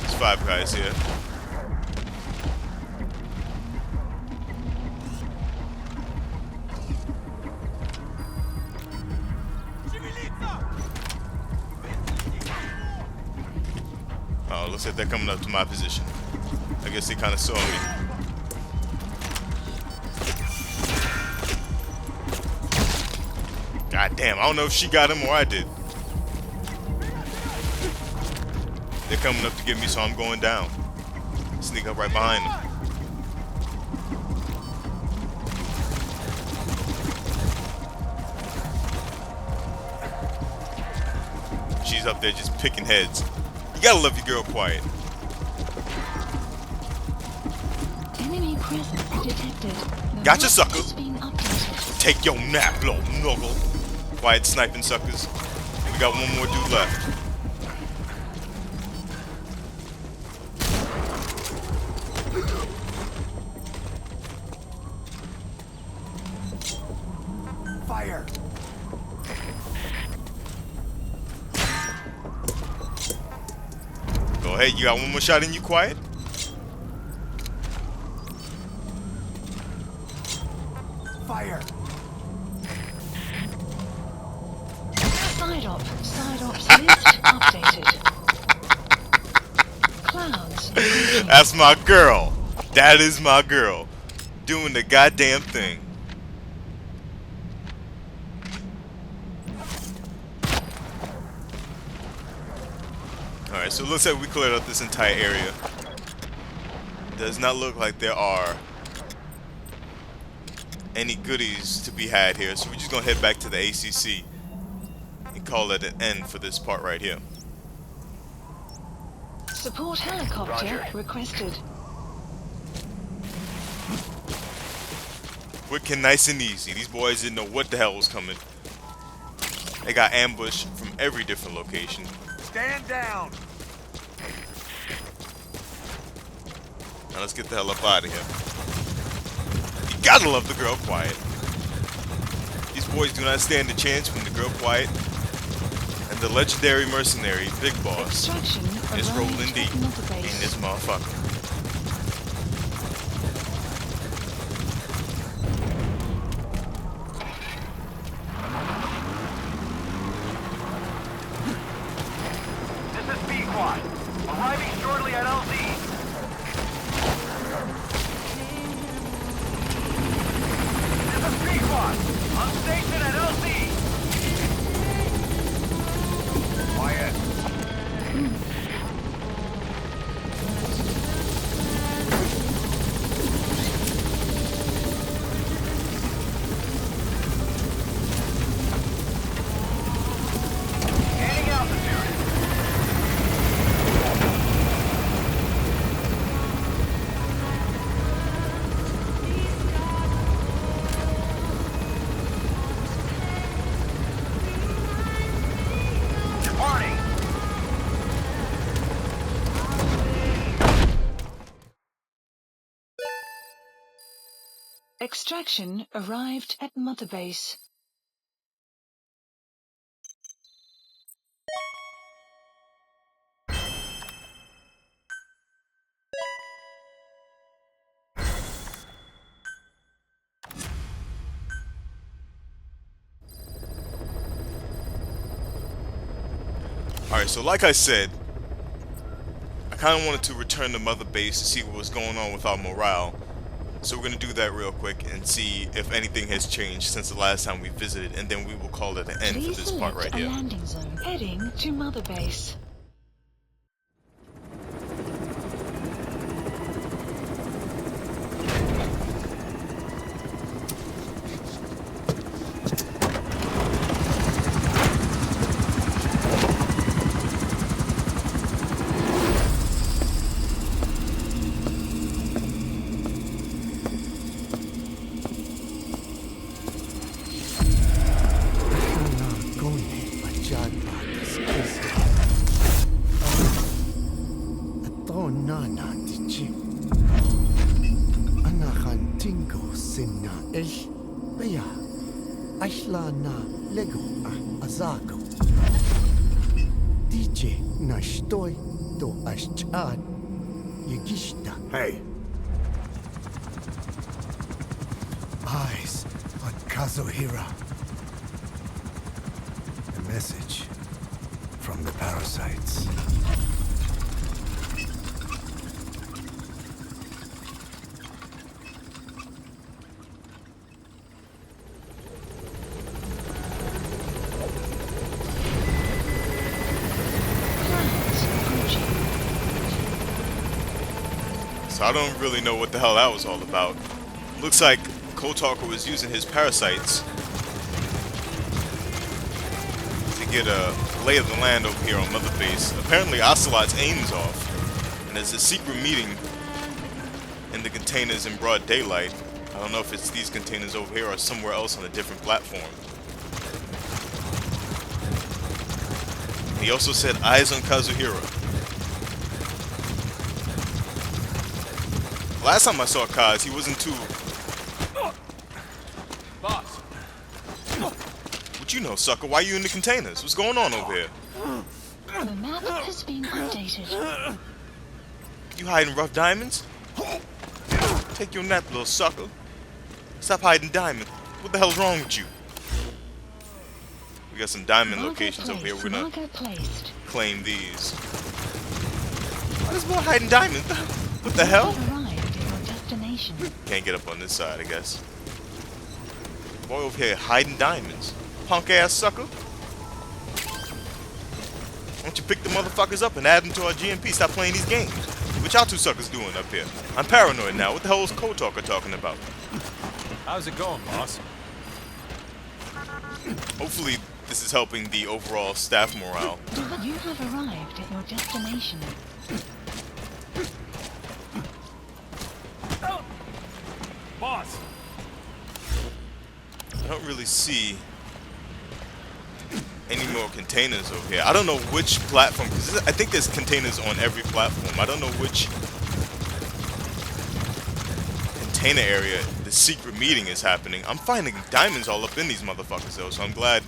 There's 5 guys here. Oh, looks like they're coming up to my position. I guess they kind of saw me. God damn, I don't know if she got him or I did. They're coming up to get me, so I'm going down. Sneak up right behind them. She's up there just picking heads. You gotta love your girl Quiet. Enemy presence detected. The Gotcha, map sucker. has been updated. Take your nap, little nuggle. Quiet sniping suckers. We got one more dude left. Fire! Go ahead, you got one more shot in you, Quiet? Fire! Side ops list updated. Clouds. approaching. That's my girl. That is my girl. Doing the goddamn thing. Alright, so it looks like we cleared up this entire area. Does not look like there are any goodies to be had here, so we're just gonna head back to the ACC and call it an end for this part right here. Support helicopter Roger. requested. Quick and nice and easy. These boys didn't know what the hell was coming. They got ambushed from every different location. Stand down! Now let's get the hell up out of here. You gotta love the girl Quiet. These boys do not stand a chance when the girl Quiet and the legendary mercenary Big Boss Extraction is arrived rolling at deep Mother in Base. this motherfucker. This is B-Quad. Arriving shortly at LZ. This is B-Quad. On station at LZ. Quiet. Gaining altitude. Departing. Extraction arrived at Mother Base. Alright, so like I said, I kind of wanted to return to Mother Base to see what was going on with our morale. So we're going to do that real quick and see if anything has changed since the last time we visited, and then we will call it an end for Please this part select right a here. landing zone. Heading to Mother Base. Hey. Eyes on Kazuhira. A message from the parasites. So I don't really know what the hell that was all about. Looks like Kotalker was using his parasites to get a lay of the land over here on Mother Base. Apparently Ocelot's aim is off, and there's a secret meeting in the containers in broad daylight. I don't know if it's these containers over here or somewhere else on a different platform. He also said eyes on Kazuhira. Last time I saw Kaz, he wasn't too... Boss! What you know, sucker? Why you in the containers? What's going on over here? The map has been updated. You hiding rough diamonds? Take your nap, little sucker. Stop hiding diamonds. What the hell's wrong with you? We got some diamond locations over here. We're gonna claim these. Why is more hiding diamonds? What the hell? Can't get up on this side, I guess. Boy over here hiding diamonds. Punk ass sucker. Why don't you pick the motherfuckers up and add them to our GMP? Stop playing these games. What y'all two suckers doing up here? I'm paranoid now. What the hell is Kotalker talking about? How's it going, boss? Hopefully this is helping the overall staff morale. You have arrived at your destination. Boss! I don't really see any more containers over here. I don't know which platform, because I think there's containers on every platform. I don't know which container area the secret meeting is happening. I'm finding diamonds all up in these motherfuckers though, so I'm glad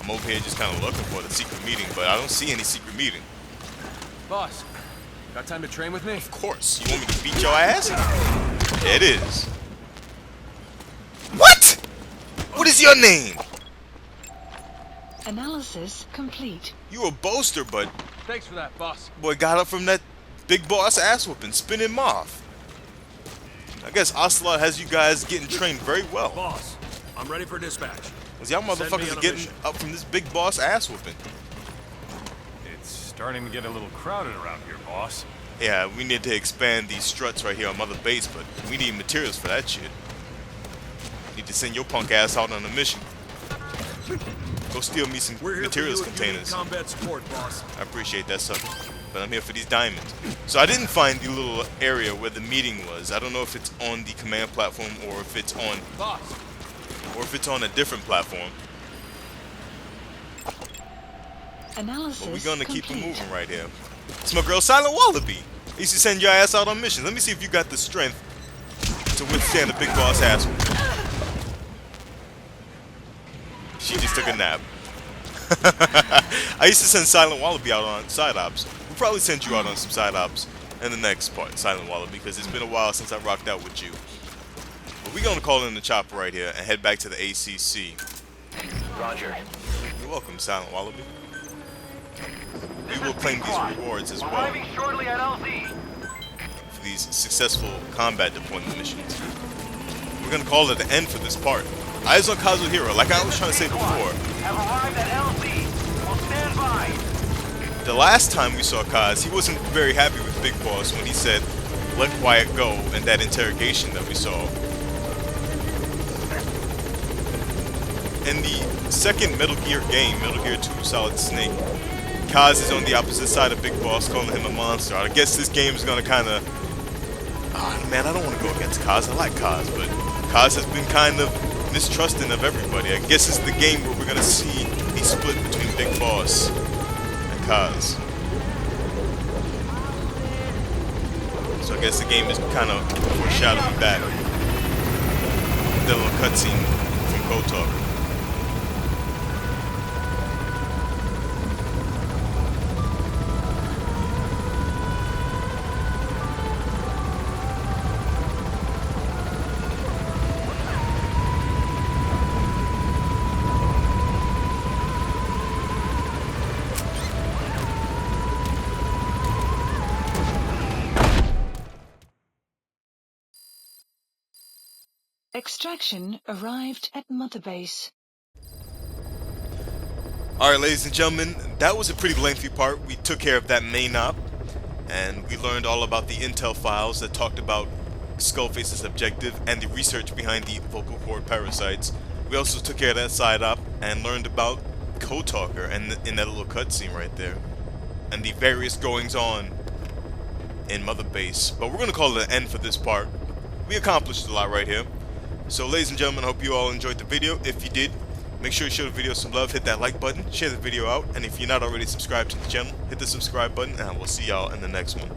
I'm over here just kind of looking for the secret meeting, but I don't see any secret meeting. Boss, got time to train with me? Of course. You want me to beat your ass? There it is. What? What is your name? Analysis complete. You a boaster, but Thanks for that, boss. boy got up from that big boss ass whooping, spinning him off. I guess Ocelot has you guys getting trained very well. Boss, I'm ready for dispatch. Cause y'all motherfuckers are getting up from this big boss ass whooping. It's starting to get a little crowded around here, boss. Yeah, we need to expand these struts right here on Mother Base, but we need materials for that shit. Need to send your punk ass out on a mission. Go steal me some materials containers. Combat support, boss. I appreciate that, sucker. But I'm here for these diamonds. So I didn't find the little area where the meeting was. I don't know if it's on the command platform or if it's on Boss. or if it's on a different platform. Analysis But we're gonna keep it complete. moving right here. It's my girl Silent Wallaby. I used to send your ass out on missions. Let me see if you got the strength to withstand the big boss ass. She just took a nap. I used to send Silent Wallaby out on side ops. We'll probably send you out on some side ops in the next part, Silent Wallaby, because it's been a while since I rocked out with you. But we're gonna call in the chopper right here and head back to the ACC. Roger. You're welcome, Silent Wallaby. we will claim these rewards as well Arriving shortly at LZ. for these successful combat deployment missions. We're gonna call it the end for this part. Eyes on Kazuhira, like I was trying to say before. Have arrived at LZ. Will stand by. The last time we saw Kaz, he wasn't very happy with Big Boss when he said, "Let quiet go," in that interrogation that we saw. In the second Metal Gear game, Metal Gear 2 Solid Snake, Kaz is on the opposite side of Big Boss, calling him a monster. I guess this game is gonna kinda... man, I don't want to go against Kaz. I like Kaz, but Kaz has been kind of mistrusting of everybody. I guess it's the game where we're gonna see a split between Big Boss and Kaz. So I guess the game is kind of foreshadowing that. The little cutscene from Code Talker. Extraction arrived at Mother Base. Alright, ladies and gentlemen, that was a pretty lengthy part. We took care of that main op, and we learned all about the intel files that talked about Skullface's objective and the research behind the vocal cord parasites. We also took care of that side op and learned about Code Talker and in that little cutscene right there, and the various goings on in Mother Base. But we're gonna call it an end for this part. We accomplished a lot right here. So ladies and gentlemen, I hope you all enjoyed the video. If you did, make sure you show the video some love, hit that like button, share the video out, and if you're not already subscribed to the channel, hit the subscribe button, and we'll see y'all in the next one.